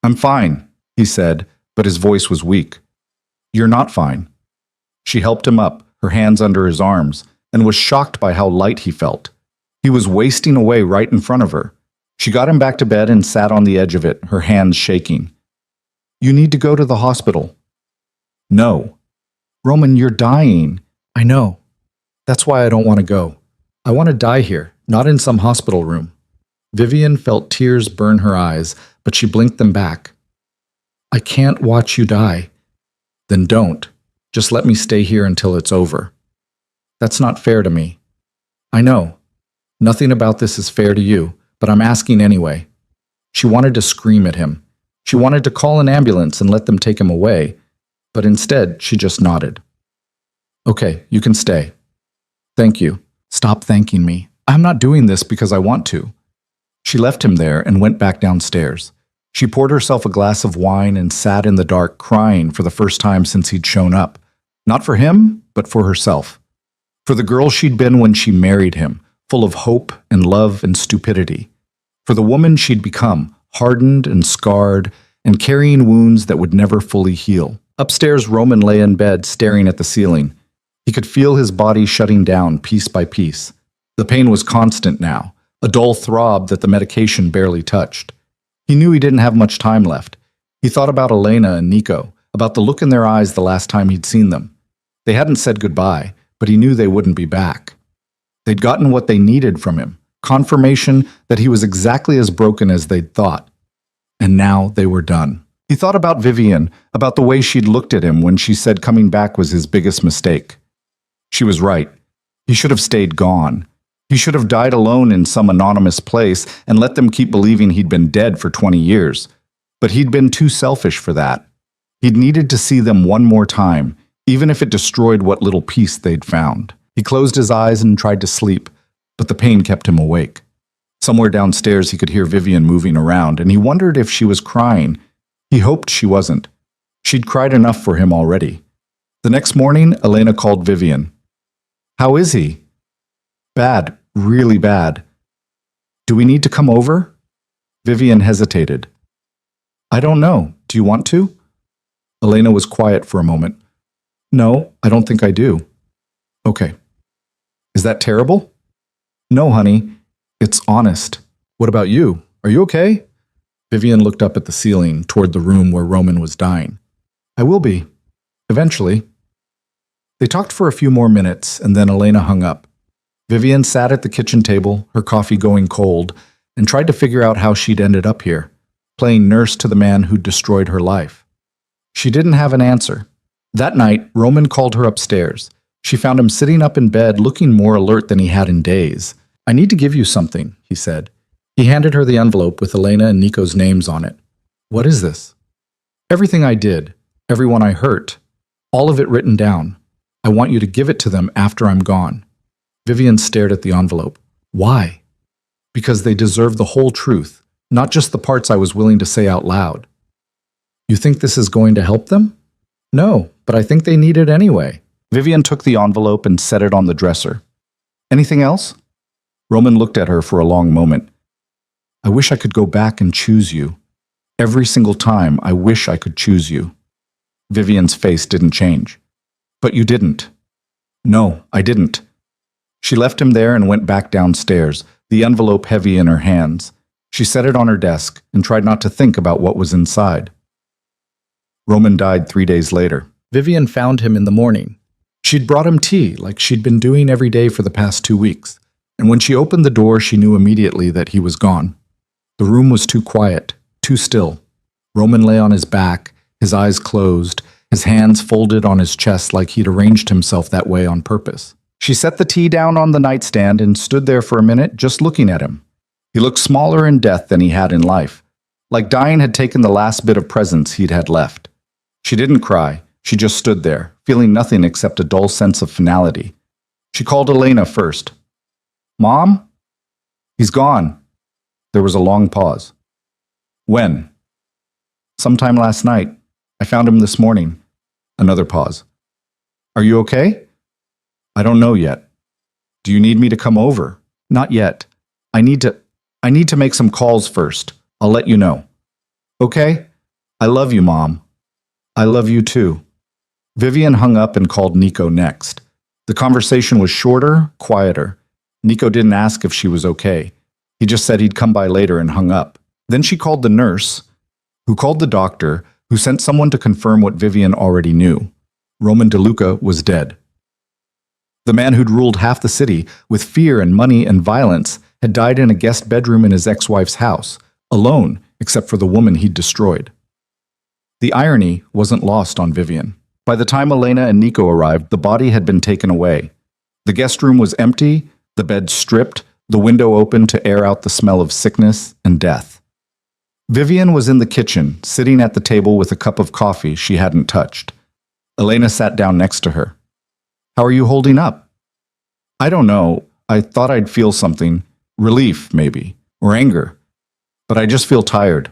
I'm fine, he said, but his voice was weak. You're not fine. She helped him up, her hands under his arms, and was shocked by how light he felt. He was wasting away right in front of her. She got him back to bed and sat on the edge of it, her hands shaking. You need to go to the hospital. No. Roman, you're dying. I know. That's why I don't want to go. I want to die here, not in some hospital room. Vivian felt tears burn her eyes, but she blinked them back. I can't watch you die. Then don't. Just let me stay here until it's over. That's not fair to me. I know. Nothing about this is fair to you, but I'm asking anyway. She wanted to scream at him. She wanted to call an ambulance and let them take him away, but instead she just nodded. Okay, you can stay. Thank you. Stop thanking me. I'm not doing this because I want to. She left him there and went back downstairs. She poured herself a glass of wine and sat in the dark crying for the first time since he'd shown up. Not for him, but for herself. For the girl she'd been when she married him, full of hope and love and stupidity. For the woman she'd become, hardened and scarred, and carrying wounds that would never fully heal. Upstairs, Roman lay in bed staring at the ceiling. He could feel his body shutting down piece by piece. The pain was constant now, a dull throb that the medication barely touched. He knew he didn't have much time left. He thought about Elena and Nico, about the look in their eyes the last time he'd seen them. They hadn't said goodbye, but he knew they wouldn't be back. They'd gotten what they needed from him, confirmation that he was exactly as broken as they'd thought. And now they were done. He thought about Vivian, about the way she'd looked at him when she said coming back was his biggest mistake. She was right. He should have stayed gone. He should have died alone in some anonymous place and let them keep believing he'd been dead for 20 years. But he'd been too selfish for that. He'd needed to see them one more time, even if it destroyed what little peace they'd found. He closed his eyes and tried to sleep, but the pain kept him awake. Somewhere downstairs he could hear Vivian moving around, and he wondered if she was crying. He hoped she wasn't. She'd cried enough for him already. The next morning, Elena called Vivian. How is he? Bad, really bad. Do we need to come over? Vivian hesitated. I don't know. Do you want to? Elena was quiet for a moment. No, I don't think I do. Okay. Is that terrible? No, honey. It's honest. What about you? Are you okay? Vivian looked up at the ceiling toward the room where Roman was dying. I will be. Eventually. They talked for a few more minutes, and then Elena hung up. Vivian sat at the kitchen table, her coffee going cold, and tried to figure out how she'd ended up here, playing nurse to the man who'd destroyed her life. She didn't have an answer. That night, Roman called her upstairs. She found him sitting up in bed, looking more alert than he had in days. I need to give you something, he said. He handed her the envelope with Elena and Nico's names on it. What is this? Everything I did, everyone I hurt, all of it written down. I want you to give it to them after I'm gone. Vivian stared at the envelope. Why? Because they deserve the whole truth, not just the parts I was willing to say out loud. You think this is going to help them? No, but I think they need it anyway. Vivian took the envelope and set it on the dresser. Anything else? Roman looked at her for a long moment. I wish I could go back and choose you. Every single time, I wish I could choose you. Vivian's face didn't change. But you didn't. No, I didn't. She left him there and went back downstairs, the envelope heavy in her hands. She set it on her desk and tried not to think about what was inside. Roman died 3 days later. Vivian found him in the morning. She'd brought him tea, like she'd been doing every day for the past 2 weeks, and when she opened the door, she knew immediately that he was gone. The room was too quiet, too still. Roman lay on his back, his eyes closed, his hands folded on his chest like he'd arranged himself that way on purpose. She set the tea down on the nightstand and stood there for a minute, just looking at him. He looked smaller in death than he had in life, like dying had taken the last bit of presence he'd had left. She didn't cry. She just stood there, feeling nothing except a dull sense of finality. She called Elena first. Mom? He's gone. There was a long pause. When? Sometime last night. I found him this morning. Another pause. Are you okay? I don't know yet. Do you need me to come over? Not yet. I need to make some calls first. I'll let you know. Okay? I love you, Mom. I love you too. Vivian hung up and called Nico next. The conversation was shorter, quieter. Nico didn't ask if she was okay. He just said he'd come by later and hung up. Then she called the nurse, who called the doctor, who sent someone to confirm what Vivian already knew. Roman DeLuca was dead. The man who'd ruled half the city with fear and money and violence had died in a guest bedroom in his ex-wife's house, alone except for the woman he'd destroyed. The irony wasn't lost on Vivian. By the time Elena and Nico arrived, the body had been taken away. The guest room was empty, the bed stripped, the window open to air out the smell of sickness and death. Vivian was in the kitchen, sitting at the table with a cup of coffee she hadn't touched. Elena sat down next to her. How are you holding up? I don't know. I thought I'd feel something. Relief, maybe. Or anger. But I just feel tired.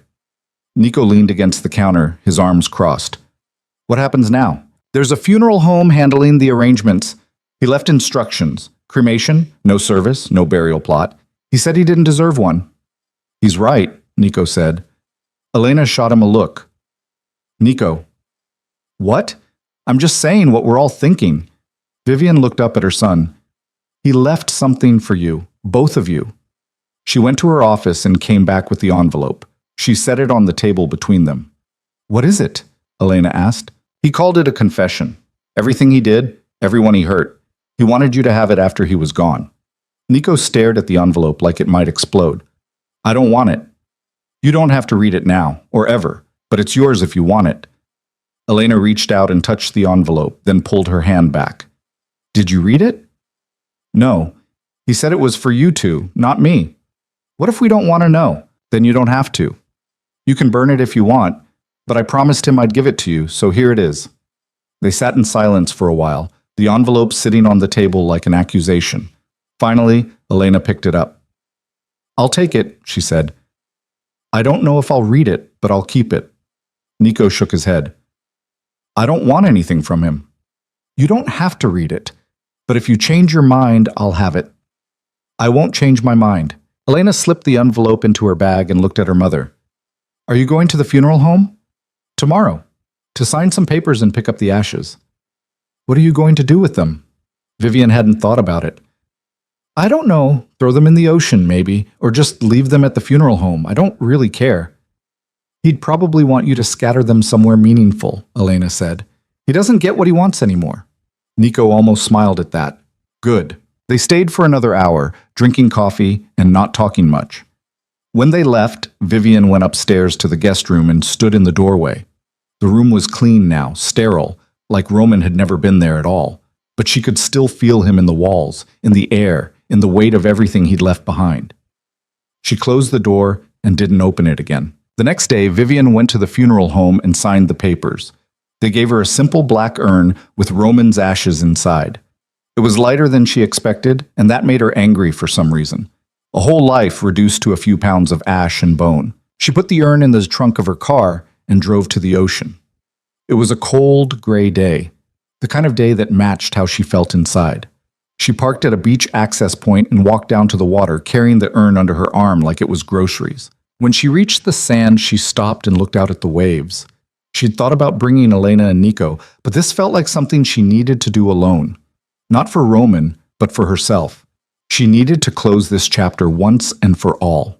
Nico leaned against the counter, his arms crossed. What happens now? There's a funeral home handling the arrangements. He left instructions. Cremation, no service, no burial plot. He said he didn't deserve one. He's right, Nico said. Elena shot him a look. Nico. What? I'm just saying what we're all thinking. Vivian looked up at her son. He left something for you, both of you. She went to her office and came back with the envelope. She set it on the table between them. What is it? Elena asked. He called it a confession. Everything he did, everyone he hurt. He wanted you to have it after he was gone. Nico stared at the envelope like it might explode. I don't want it. You don't have to read it now, or ever, but it's yours if you want it. Elena reached out and touched the envelope, then pulled her hand back. Did you read it? No. He said it was for you two, not me. What if we don't want to know? Then you don't have to. You can burn it if you want, but I promised him I'd give it to you, so here it is. They sat in silence for a while, the envelope sitting on the table like an accusation. Finally, Elena picked it up. I'll take it, she said. I don't know if I'll read it, but I'll keep it. Nico shook his head. I don't want anything from him. You don't have to read it, but if you change your mind, I'll have it. I won't change my mind. Elena slipped the envelope into her bag and looked at her mother. Are you going to the funeral home? Tomorrow, to sign some papers and pick up the ashes. What are you going to do with them? Vivian hadn't thought about it. I don't know. Throw them in the ocean, maybe, or just leave them at the funeral home. I don't really care. He'd probably want you to scatter them somewhere meaningful, Elena said. He doesn't get what he wants anymore. Nico almost smiled at that. Good. They stayed for another hour, drinking coffee and not talking much. When they left, Vivian went upstairs to the guest room and stood in the doorway. The room was clean now, sterile, like Roman had never been there at all. But she could still feel him in the walls, in the air, in the weight of everything he'd left behind. She closed the door and didn't open it again. The next day, Vivian went to the funeral home and signed the papers. They gave her a simple black urn with Roman's ashes inside. It was lighter than she expected, and that made her angry for some reason. A whole life reduced to a few pounds of ash and bone. She put the urn in the trunk of her car and drove to the ocean. It was a cold, gray day, the kind of day that matched how she felt inside. She parked at a beach access point and walked down to the water, carrying the urn under her arm like it was groceries. When she reached the sand, she stopped and looked out at the waves. She'd thought about bringing Elena and Nico, but this felt like something she needed to do alone. Not for Roman, but for herself. She needed to close this chapter once and for all.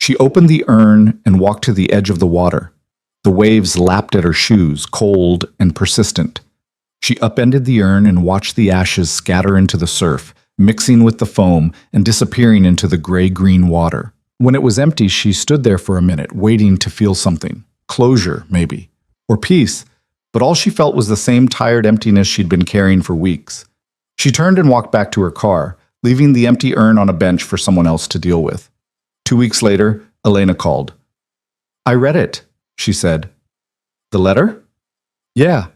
She opened the urn and walked to the edge of the water. The waves lapped at her shoes, cold and persistent. She upended the urn and watched the ashes scatter into the surf, mixing with the foam and disappearing into the gray-green water. When it was empty, she stood there for a minute, waiting to feel something. Closure, maybe. Or peace. But all she felt was the same tired emptiness she'd been carrying for weeks. She turned and walked back to her car, leaving the empty urn on a bench for someone else to deal with. 2 weeks later, Elena called. "I read it," she said. "The letter?" "Yeah."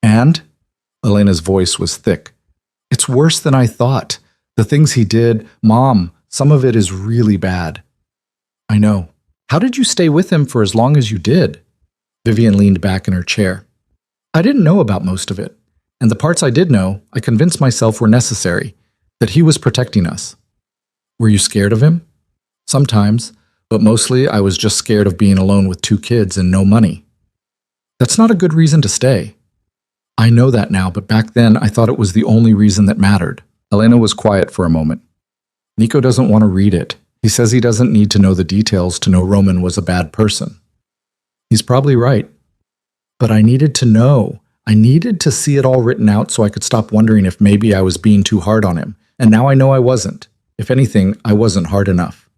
"And?" Elena's voice was thick. "It's worse than I thought. The things he did, Mom, some of it is really bad." "I know. How did you stay with him for as long as you did?" Vivian leaned back in her chair. "I didn't know about most of it. And the parts I did know, I convinced myself were necessary, that he was protecting us." "Were you scared of him?" "Sometimes, but mostly I was just scared of being alone with 2 kids and no money." "That's not a good reason to stay." "I know that now, but back then I thought it was the only reason that mattered." Elena was quiet for a moment. "Nico doesn't want to read it. He says he doesn't need to know the details to know Roman was a bad person." "He's probably right. But I needed to know. I needed to see it all written out so I could stop wondering if maybe I was being too hard on him. And now I know I wasn't. If anything, I wasn't hard enough."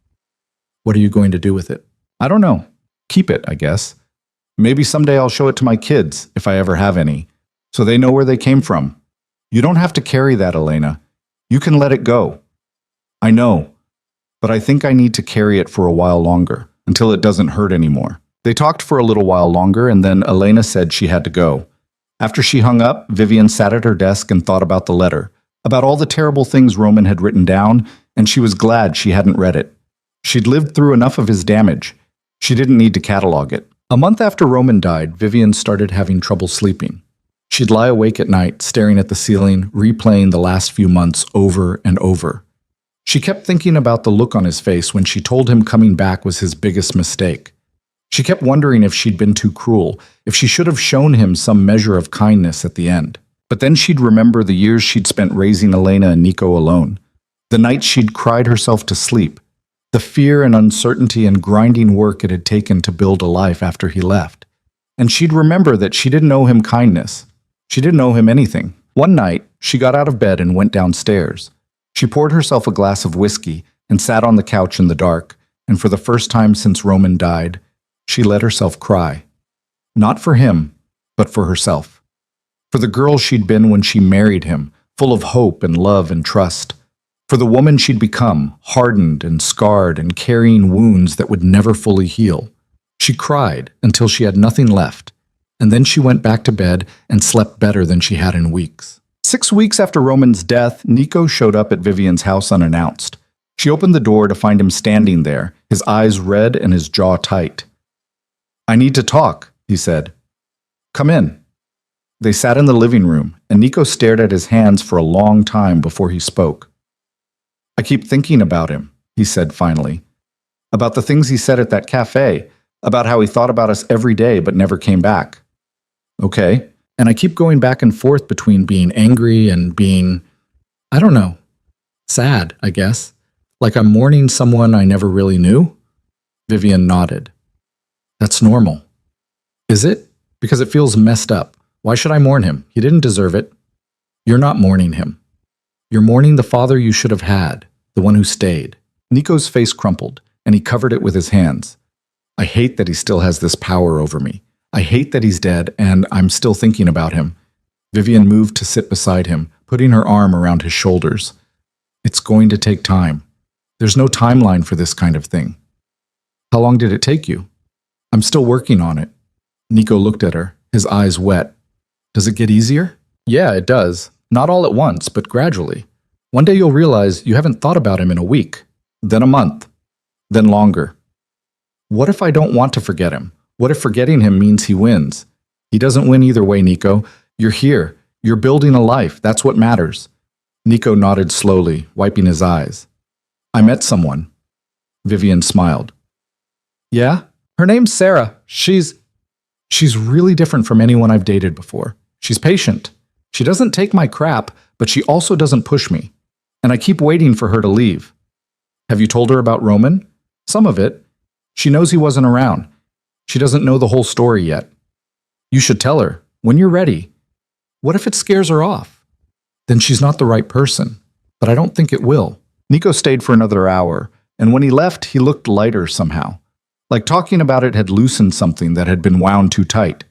"What are you going to do with it?" "I don't know. Keep it, I guess. Maybe someday I'll show it to my kids, if I ever have any, so they know where they came from. You don't have to carry that, Elena. You can let it go." "I know, but I think I need to carry it for a while longer, until it doesn't hurt anymore." They talked for a little while longer, and then Elena said she had to go. After she hung up, Vivian sat at her desk and thought about the letter, about all the terrible things Roman had written down, and she was glad she hadn't read it. She'd lived through enough of his damage. She didn't need to catalog it. A month after Roman died, Vivian started having trouble sleeping. She'd lie awake at night, staring at the ceiling, replaying the last few months over and over. She kept thinking about the look on his face when she told him coming back was his biggest mistake. She kept wondering if she'd been too cruel, if she should have shown him some measure of kindness at the end. But then she'd remember the years she'd spent raising Elena and Nico alone, the nights she'd cried herself to sleep, the fear and uncertainty and grinding work it had taken to build a life after he left. And she'd remember that she didn't owe him kindness. She didn't owe him anything. One night, she got out of bed and went downstairs. She poured herself a glass of whiskey and sat on the couch in the dark, and for the first time since Roman died, she let herself cry. Not for him, but for herself. For the girl she'd been when she married him, full of hope and love and trust. For the woman she'd become, hardened and scarred and carrying wounds that would never fully heal. She cried until she had nothing left, and then she went back to bed and slept better than she had in weeks. 6 weeks after Roman's death, Nico showed up at Vivian's house unannounced. She opened the door to find him standing there, his eyes red and his jaw tight. "I need to talk," he said. "Come in." They sat in the living room, and Nico stared at his hands for a long time before he spoke. "I keep thinking about him," he said finally. "About the things he said at that cafe, about how he thought about us every day but never came back." "Okay. And I keep going back and forth between being angry and being, I don't know, sad, I guess. Like I'm mourning someone I never really knew." Vivian nodded. "That's normal." "Is it? Because it feels messed up. Why should I mourn him? He didn't deserve it." "You're not mourning him. You're mourning the father you should have had, the one who stayed." Nico's face crumpled, and he covered it with his hands. "I hate that he still has this power over me. I hate that he's dead, and I'm still thinking about him." Vivian moved to sit beside him, putting her arm around his shoulders. "It's going to take time. There's no timeline for this kind of thing." How long did it take you? I'm still working on it. Nico looked at her, his eyes wet. Does it get easier? Yeah, it does. Not all at once, but gradually. One day you'll realize you haven't thought about him in a week, then a month, then longer. What if I don't want to forget him? What if forgetting him means he wins? He doesn't win either way, Nico. You're here. You're building a life. That's what matters. Nico nodded slowly, wiping his eyes. I met someone. Vivian smiled. Yeah? Her name's Sarah. She's really different from anyone I've dated before. She's patient. She doesn't take my crap, but she also doesn't push me. And I keep waiting for her to leave. Have you told her about Roman? Some of it. She knows he wasn't around. She doesn't know the whole story yet. You should tell her, when you're ready. What if it scares her off? Then she's not the right person. But I don't think it will. Nico stayed for another hour, and when he left, he looked lighter somehow. Like talking about it had loosened something that had been wound too tight.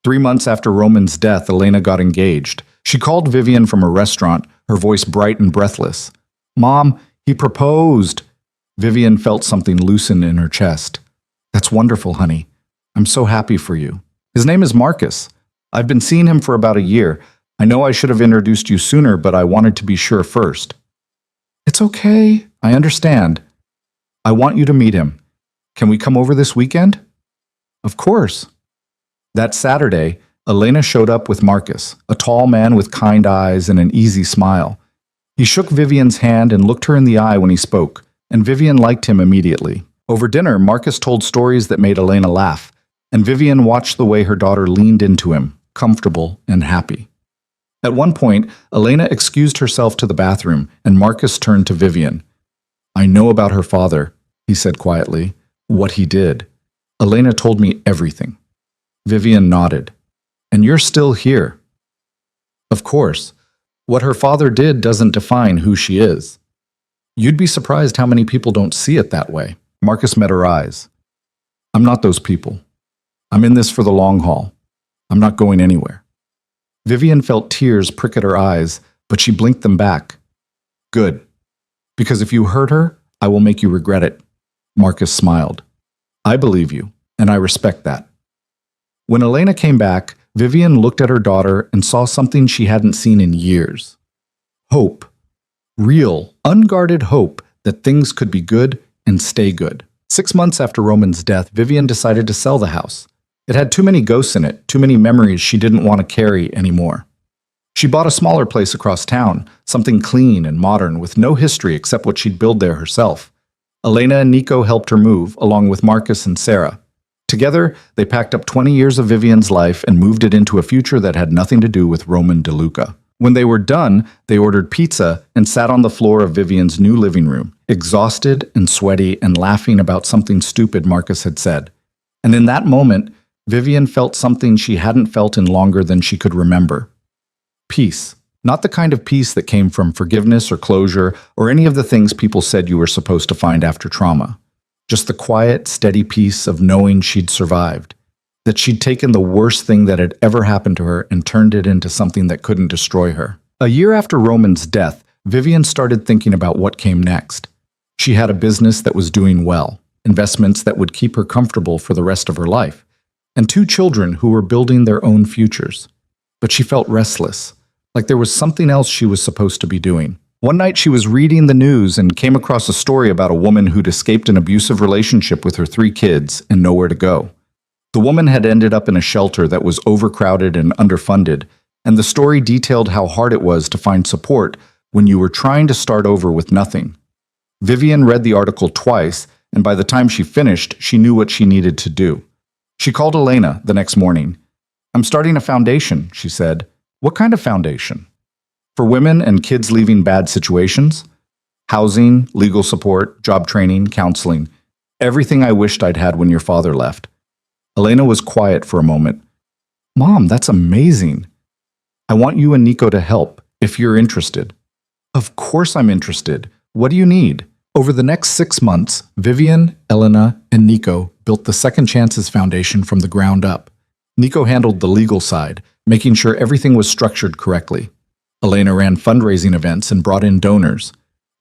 3 months after Roman's death, Elena got engaged. She called Vivian from a restaurant, her voice bright and breathless. Mom, he proposed. Vivian felt something loosen in her chest. That's wonderful, honey. I'm so happy for you. His name is Marcus. I've been seeing him for about a year. I know I should have introduced you sooner, but I wanted to be sure first. It's okay. I understand. I want you to meet him. Can we come over this weekend? Of course. That Saturday, Elena showed up with Marcus, a tall man with kind eyes and an easy smile. He shook Vivian's hand and looked her in the eye when he spoke, and Vivian liked him immediately. Over dinner, Marcus told stories that made Elena laugh, and Vivian watched the way her daughter leaned into him, comfortable and happy. At one point, Elena excused herself to the bathroom, and Marcus turned to Vivian. I know about her father, he said quietly. What he did. Elena told me everything. Vivian nodded. And you're still here. Of course. What her father did doesn't define who she is. You'd be surprised how many people don't see it that way. Marcus met her eyes. I'm not those people. I'm in this for the long haul. I'm not going anywhere. Vivian felt tears prick at her eyes, but she blinked them back. Good. Because if you hurt her, I will make you regret it. Marcus smiled. I believe you, and I respect that. When Elena came back, Vivian looked at her daughter and saw something she hadn't seen in years. Hope. Real, unguarded hope that things could be good and stay good. 6 months after Roman's death, Vivian decided to sell the house. It had too many ghosts in it, too many memories she didn't want to carry anymore. She bought a smaller place across town, something clean and modern with no history except what she'd built there herself. Elena and Nico helped her move, along with Marcus and Sarah. Together, they packed up 20 years of Vivian's life and moved it into a future that had nothing to do with Roman DeLuca. When they were done, they ordered pizza and sat on the floor of Vivian's new living room, exhausted and sweaty and laughing about something stupid Marcus had said. And in that moment, Vivian felt something she hadn't felt in longer than she could remember. Peace. Not the kind of peace that came from forgiveness or closure or any of the things people said you were supposed to find after trauma. Just the quiet, steady peace of knowing she'd survived. That she'd taken the worst thing that had ever happened to her and turned it into something that couldn't destroy her. A year after Roman's death, Vivian started thinking about what came next. She had a business that was doing well, investments that would keep her comfortable for the rest of her life, and 2 children who were building their own futures. But she felt restless. Like there was something else she was supposed to be doing. One night she was reading the news and came across a story about a woman who'd escaped an abusive relationship with her 3 kids and nowhere to go. The woman had ended up in a shelter that was overcrowded and underfunded, and the story detailed how hard it was to find support when you were trying to start over with nothing. Vivian read the article twice, and by the time she finished, she knew what she needed to do. She called Elena the next morning. I'm starting a foundation, she said. What kind of foundation? For women and kids leaving bad situations? Housing, legal support, job training, counseling. Everything I wished I'd had when your father left. Elena was quiet for a moment. Mom, that's amazing. I want you and Nico to help, if you're interested. Of course I'm interested. What do you need? Over the next 6 months, Vivian, Elena, and Nico built the Second Chances Foundation from the ground up. Nico handled the legal side, making sure everything was structured correctly. Elena ran fundraising events and brought in donors.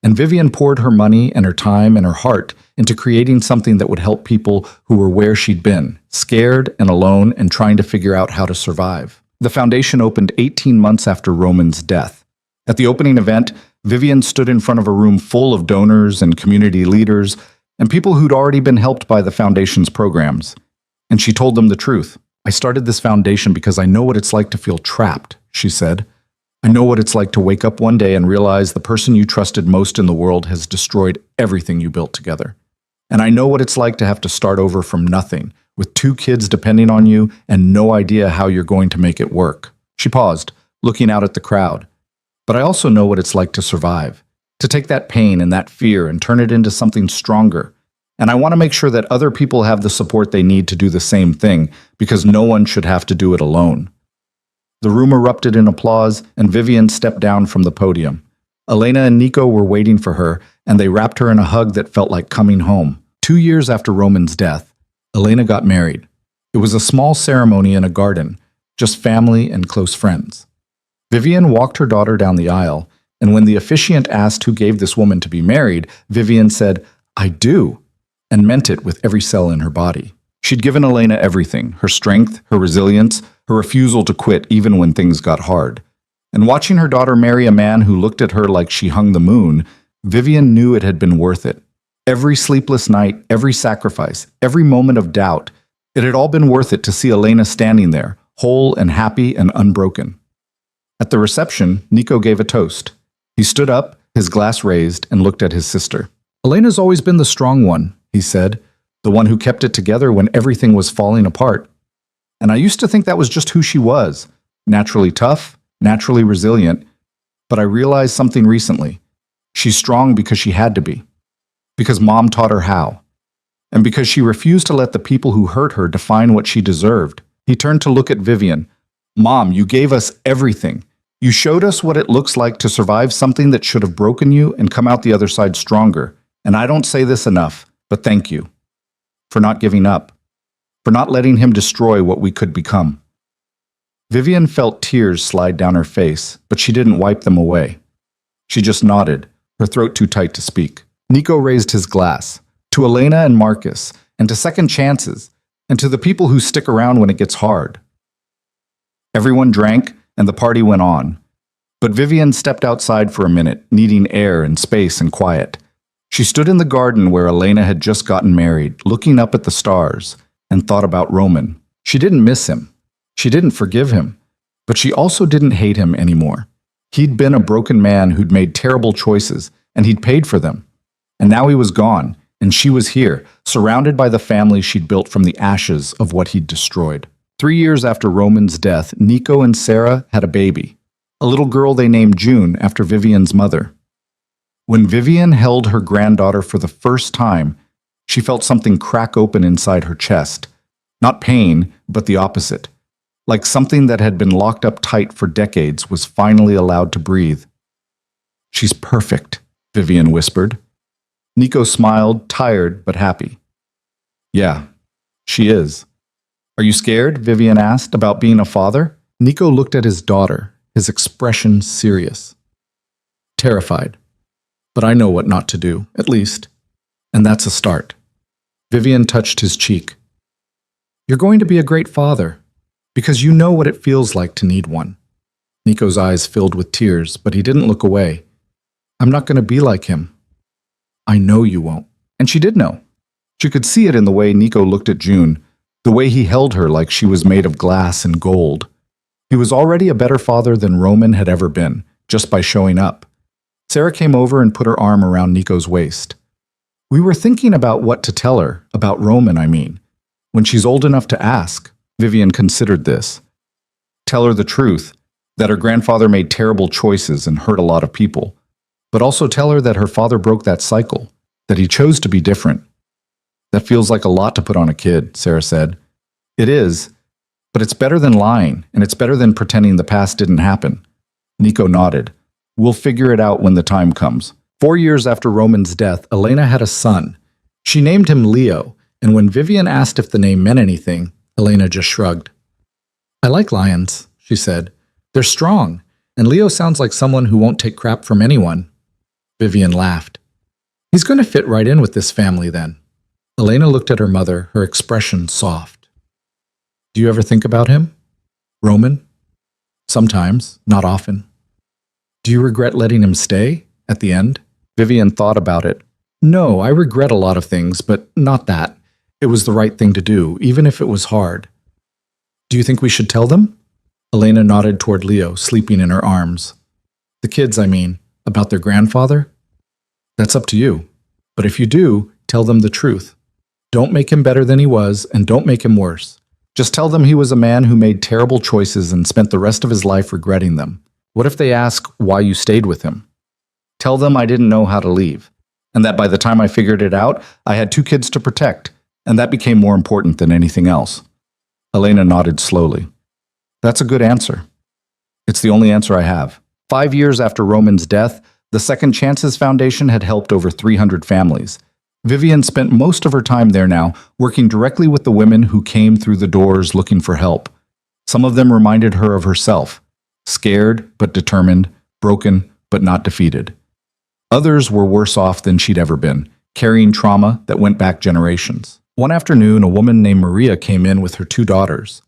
And Vivian poured her money and her time and her heart into creating something that would help people who were where she'd been, scared and alone and trying to figure out how to survive. The foundation opened 18 months after Roman's death. At the opening event, Vivian stood in front of a room full of donors and community leaders and people who'd already been helped by the foundation's programs. And she told them the truth. "I started this foundation because I know what it's like to feel trapped," she said. "I know what it's like to wake up one day and realize the person you trusted most in the world has destroyed everything you built together. And I know what it's like to have to start over from nothing, with 2 kids depending on you and no idea how you're going to make it work." She paused, looking out at the crowd. "But I also know what it's like to survive, to take that pain and that fear and turn it into something stronger. And I want to make sure that other people have the support they need to do the same thing, because no one should have to do it alone." The room erupted in applause, and Vivian stepped down from the podium. Elena and Nico were waiting for her, and they wrapped her in a hug that felt like coming home. 2 years after Roman's death, Elena got married. It was a small ceremony in a garden, just family and close friends. Vivian walked her daughter down the aisle, and when the officiant asked who gave this woman to be married, Vivian said, "I do," and meant it with every cell in her body. She'd given Elena everything: her strength, her resilience, her refusal to quit even when things got hard. And watching her daughter marry a man who looked at her like she hung the moon, Vivian knew it had been worth it. Every sleepless night, every sacrifice, every moment of doubt, it had all been worth it to see Elena standing there, whole and happy and unbroken. At the reception, Nico gave a toast. He stood up, his glass raised, and looked at his sister. "Elena's always been the strong one," he said, "the one who kept it together when everything was falling apart. And I used to think that was just who she was, naturally tough, naturally resilient, but I realized something recently. She's strong because she had to be, because Mom taught her how, and because she refused to let the people who hurt her define what she deserved." He turned to look at Vivian. "Mom, you gave us everything. You showed us what it looks like to survive something that should have broken you and come out the other side stronger. And I don't say this enough, but thank you for not giving up, for not letting him destroy what we could become." Vivian felt tears slide down her face, but she didn't wipe them away. She just nodded, her throat too tight to speak. Nico raised his glass, to Elena and Marcus, and to second chances, and to the people who stick around when it gets hard. Everyone drank, and the party went on. But Vivian stepped outside for a minute, needing air and space and quiet. She stood in the garden where Elena had just gotten married, looking up at the stars, and thought about Roman. She didn't miss him. She didn't forgive him. But she also didn't hate him anymore. He'd been a broken man who'd made terrible choices, and he'd paid for them. And now he was gone, and she was here, surrounded by the family she'd built from the ashes of what he'd destroyed. 3 years after Roman's death, Nico and Sarah had a baby, a little girl they named June after Vivian's mother. When Vivian held her granddaughter for the first time, she felt something crack open inside her chest. Not pain, but the opposite. Like something that had been locked up tight for decades was finally allowed to breathe. "She's perfect," Vivian whispered. Nico smiled, tired but happy. "Yeah, she is." "Are you scared?" Vivian asked, "about being a father?" Nico looked at his daughter, his expression serious. "Terrified. But I know what not to do, at least. And that's a start." Vivian touched his cheek. "You're going to be a great father, because you know what it feels like to need one." Nico's eyes filled with tears, but he didn't look away. "I'm not going to be like him." "I know you won't." And she did know. She could see it in the way Nico looked at June, the way he held her like she was made of glass and gold. He was already a better father than Roman had ever been, just by showing up. Sarah came over and put her arm around Nico's waist. "We were thinking about what to tell her, about Roman, I mean. When she's old enough to ask." Vivian considered this. Tell her the truth, that her grandfather made terrible choices and hurt a lot of people. But also tell her that her father broke that cycle, that he chose to be different. "That feels like a lot to put on a kid," Sarah said. "It is, but it's better than lying, and it's better than pretending the past didn't happen." Nico nodded. "We'll figure it out when the time comes." 4 years after Roman's death, Elena had a son. She named him Leo, and when Vivian asked if the name meant anything, Elena just shrugged. "I like lions," she said. "They're strong, and Leo sounds like someone who won't take crap from anyone." Vivian laughed. He's going to fit right in with this family then. Elena looked at her mother, her expression soft. Do you ever think about him? Roman? Sometimes, not often. Do you regret letting him stay at the end? Vivian thought about it. No, I regret a lot of things, but not that. It was the right thing to do, even if it was hard. Do you think we should tell them? Elena nodded toward Leo, sleeping in her arms. The kids, I mean, about their grandfather? That's up to you. But if you do, tell them the truth. Don't make him better than he was, and don't make him worse. Just tell them he was a man who made terrible choices and spent the rest of his life regretting them. What if they ask why you stayed with him? Tell them I didn't know how to leave, and that by the time I figured it out, I had 2 kids to protect, and that became more important than anything else. Elena nodded slowly. That's a good answer. It's the only answer I have. 5 years after Roman's death, the Second Chances Foundation had helped over 300 families. Vivian spent most of her time there now, working directly with the women who came through the doors looking for help. Some of them reminded her of herself, scared but determined, broken but not defeated. Others were worse off than she'd ever been, carrying trauma that went back generations. One afternoon, a woman named Maria came in with her 2 daughters.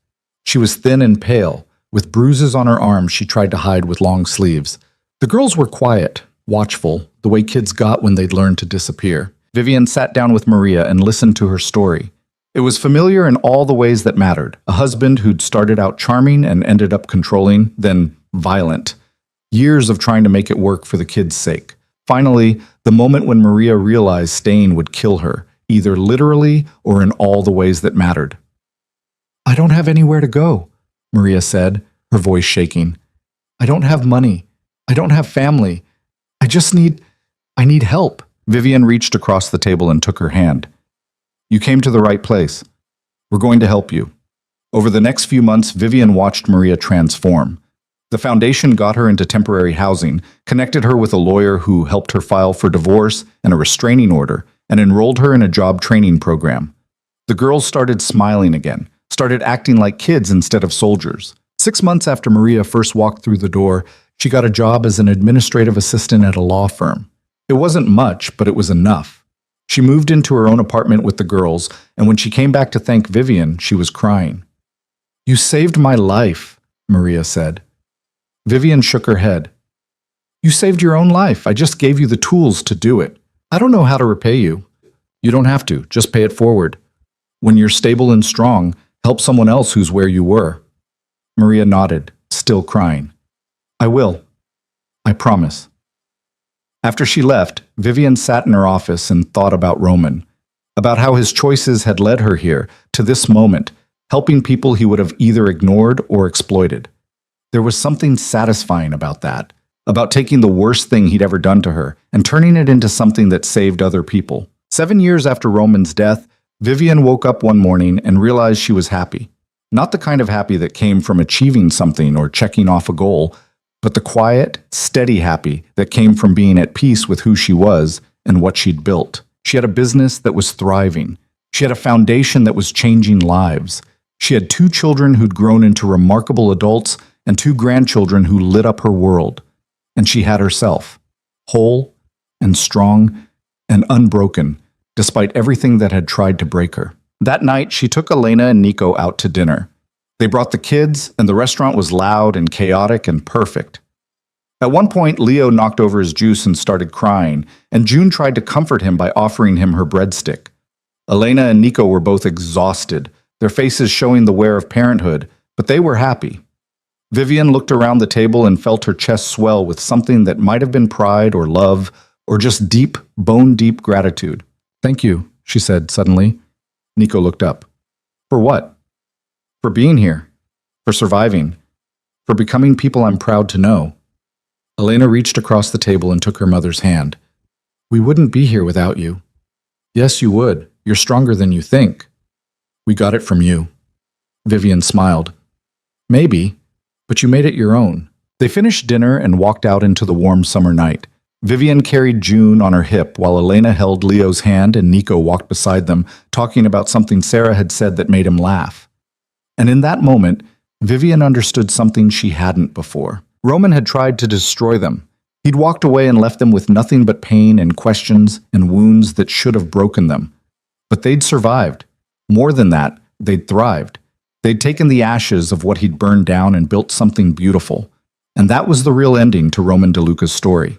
She was thin and pale, with bruises on her arms she tried to hide with long sleeves. The girls were quiet, watchful, the way kids got when they'd learned to disappear. Vivian sat down with Maria and listened to her story. It was familiar in all the ways that mattered. A husband who'd started out charming and ended up controlling, then violent. Years of trying to make it work for the kids' sake. Finally, the moment when Maria realized staying would kill her, either literally or in all the ways that mattered. I don't have anywhere to go, Maria said, her voice shaking. I don't have money. I don't have family. I need help. Vivian reached across the table and took her hand. You came to the right place. We're going to help you. Over the next few months, Vivian watched Maria transform. The foundation got her into temporary housing, connected her with a lawyer who helped her file for divorce and a restraining order, and enrolled her in a job training program. The girls started smiling again, started acting like kids instead of soldiers. 6 months after Maria first walked through the door, she got a job as an administrative assistant at a law firm. It wasn't much, but it was enough. She moved into her own apartment with the girls, and when she came back to thank Vivian, she was crying. You saved my life, Maria said. Vivian shook her head. You saved your own life. I just gave you the tools to do it. I don't know how to repay you. You don't have to. Just pay it forward. When you're stable and strong, help someone else who's where you were. Maria nodded, still crying. I will. I promise. After she left, Vivian sat in her office and thought about Roman, about how his choices had led her here, to this moment, helping people he would have either ignored or exploited. There was something satisfying about that, about taking the worst thing he'd ever done to her and turning it into something that saved other people. 7 years after Roman's death, Vivian woke up one morning and realized she was happy. Not the kind of happy that came from achieving something or checking off a goal, but the quiet, steady happy that came from being at peace with who she was and what she'd built. She had a business that was thriving. She had a foundation that was changing lives. She had 2 children who'd grown into remarkable adults and 2 grandchildren who lit up her world. And she had herself, whole and strong and unbroken, despite everything that had tried to break her. That night, she took Elena and Nico out to dinner. They brought the kids, and the restaurant was loud and chaotic and perfect. At one point, Leo knocked over his juice and started crying, and June tried to comfort him by offering him her breadstick. Elena and Nico were both exhausted, their faces showing the wear of parenthood, but they were happy. Vivian looked around the table and felt her chest swell with something that might have been pride or love, or just deep, bone-deep gratitude. Thank you, she said suddenly. Nico looked up. For what? For being here, for surviving, for becoming people I'm proud to know. Elena reached across the table and took her mother's hand. We wouldn't be here without you. Yes, you would. You're stronger than you think. We got it from you. Vivian smiled. Maybe, but you made it your own. They finished dinner and walked out into the warm summer night. Vivian carried June on her hip while Elena held Leo's hand and Nico walked beside them, talking about something Sarah had said that made him laugh. And in that moment, Vivian understood something she hadn't before. Roman had tried to destroy them. He'd walked away and left them with nothing but pain and questions and wounds that should have broken them. But they'd survived. More than that, they'd thrived. They'd taken the ashes of what he'd burned down and built something beautiful. And that was the real ending to Roman DeLuca's story.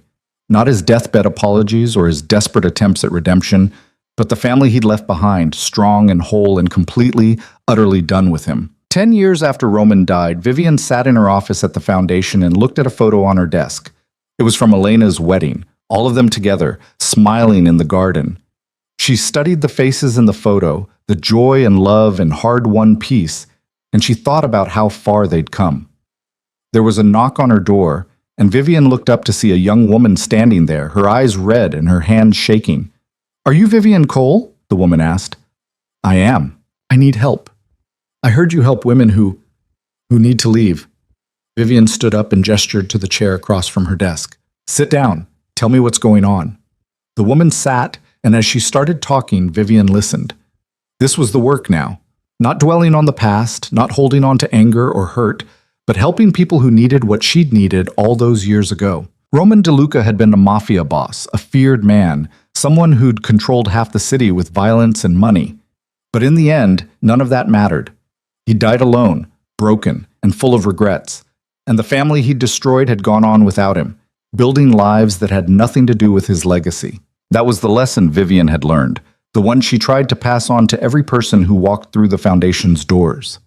Not his deathbed apologies or his desperate attempts at redemption, but the family he'd left behind, strong and whole and completely, utterly done with him. 10 years after Roman died, Vivian sat in her office at the foundation and looked at a photo on her desk. It was from Elena's wedding, all of them together, smiling in the garden. She studied the faces in the photo, the joy and love and hard-won peace, and she thought about how far they'd come. There was a knock on her door, and Vivian looked up to see a young woman standing there, her eyes red and her hands shaking. "Are you Vivian Cole?" the woman asked. "I am. I need help. I heard you help women who need to leave." Vivian stood up and gestured to the chair across from her desk. "Sit down. Tell me what's going on." The woman sat, and as she started talking, Vivian listened. This was the work now. Not dwelling on the past, not holding on to anger or hurt, but helping people who needed what she'd needed all those years ago. Roman DeLuca had been a mafia boss, a feared man, someone who'd controlled half the city with violence and money. But in the end, none of that mattered. He died alone, broken, and full of regrets. And the family he'd destroyed had gone on without him, building lives that had nothing to do with his legacy. That was the lesson Vivian had learned, the one she tried to pass on to every person who walked through the foundation's doors.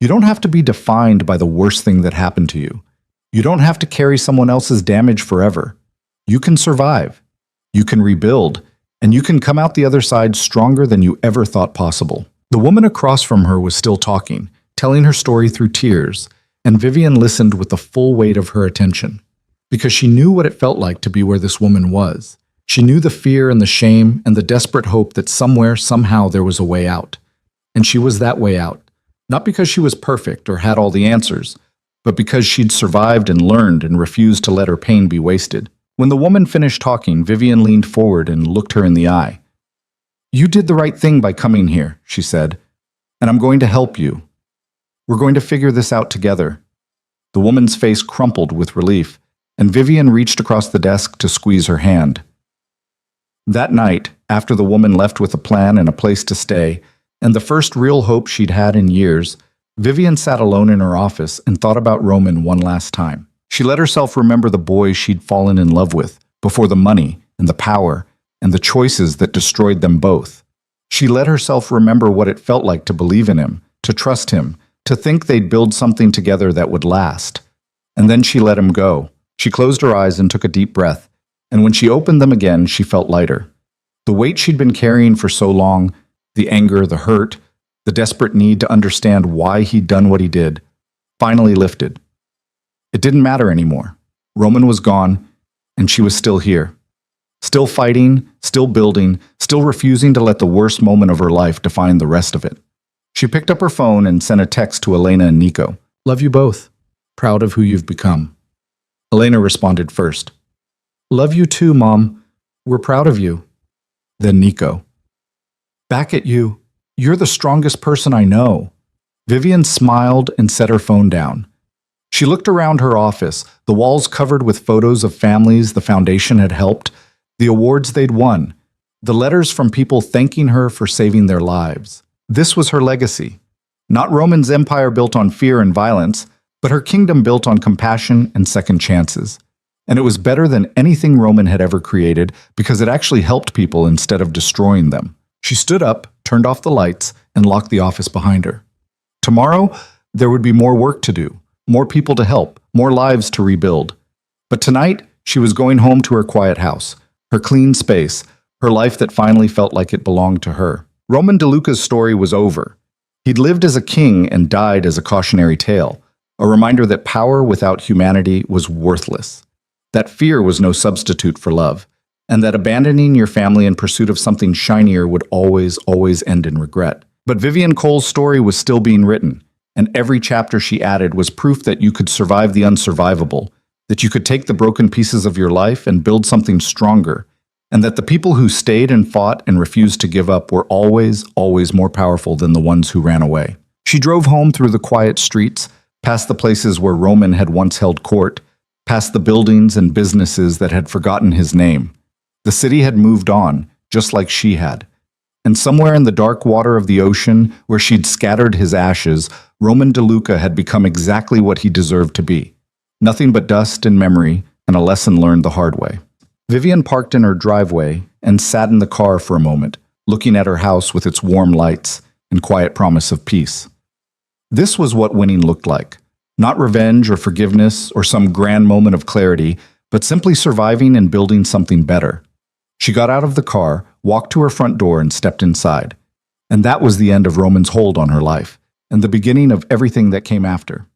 You don't have to be defined by the worst thing that happened to you. You don't have to carry someone else's damage forever. You can survive. You can rebuild, and you can come out the other side stronger than you ever thought possible. The woman across from her was still talking, telling her story through tears, and Vivian listened with the full weight of her attention. Because she knew what it felt like to be where this woman was. She knew the fear and the shame and the desperate hope that somewhere, somehow, there was a way out. And she was that way out. Not because she was perfect or had all the answers, but because she'd survived and learned and refused to let her pain be wasted. When the woman finished talking, Vivian leaned forward and looked her in the eye. "You did the right thing by coming here," she said, "and I'm going to help you. We're going to figure this out together." The woman's face crumpled with relief, and Vivian reached across the desk to squeeze her hand. That night, after the woman left with a plan and a place to stay, and the first real hope she'd had in years, Vivian sat alone in her office and thought about Roman one last time. She let herself remember the boy she'd fallen in love with, before the money and the power and the choices that destroyed them both. She let herself remember what it felt like to believe in him, to trust him, to think they'd build something together that would last. And then she let him go. She closed her eyes and took a deep breath, and when she opened them again, she felt lighter. The weight she'd been carrying for so long, the anger, the hurt, the desperate need to understand why he'd done what he did, finally lifted. It didn't matter anymore. Roman was gone, and she was still here. Still fighting, still building, still refusing to let the worst moment of her life define the rest of it. She picked up her phone and sent a text to Elena and Nico. "Love you both. Proud of who you've become." Elena responded first. "Love you too, Mom. We're proud of you." Then Nico. "Back at you. You're the strongest person I know." Vivian smiled and set her phone down. She looked around her office, the walls covered with photos of families the foundation had helped, the awards they'd won, the letters from people thanking her for saving their lives. This was her legacy. Not Roman's empire built on fear and violence, but her kingdom built on compassion and second chances. And it was better than anything Roman had ever created because it actually helped people instead of destroying them. She stood up, turned off the lights, and locked the office behind her. Tomorrow, there would be more work to do, more people to help, more lives to rebuild. But tonight, she was going home to her quiet house, her clean space, her life that finally felt like it belonged to her. Roman DeLuca's story was over. He'd lived as a king and died as a cautionary tale, a reminder that power without humanity was worthless, that fear was no substitute for love, and that abandoning your family in pursuit of something shinier would always end in regret. But Vivian Cole's story was still being written, and every chapter she added was proof that you could survive the unsurvivable, that you could take the broken pieces of your life and build something stronger, and that the people who stayed and fought and refused to give up were always more powerful than the ones who ran away. She drove home through the quiet streets, past the places where Roman had once held court, past the buildings and businesses that had forgotten his name. The city had moved on, just like she had. And somewhere in the dark water of the ocean, where she'd scattered his ashes, Roman DeLuca had become exactly what he deserved to be. Nothing but dust and memory, and a lesson learned the hard way. Vivian parked in her driveway and sat in the car for a moment, looking at her house with its warm lights and quiet promise of peace. This was what winning looked like. Not revenge or forgiveness or some grand moment of clarity, but simply surviving and building something better. She got out of the car, walked to her front door, and stepped inside. And that was the end of Roman's hold on her life, and the beginning of everything that came after.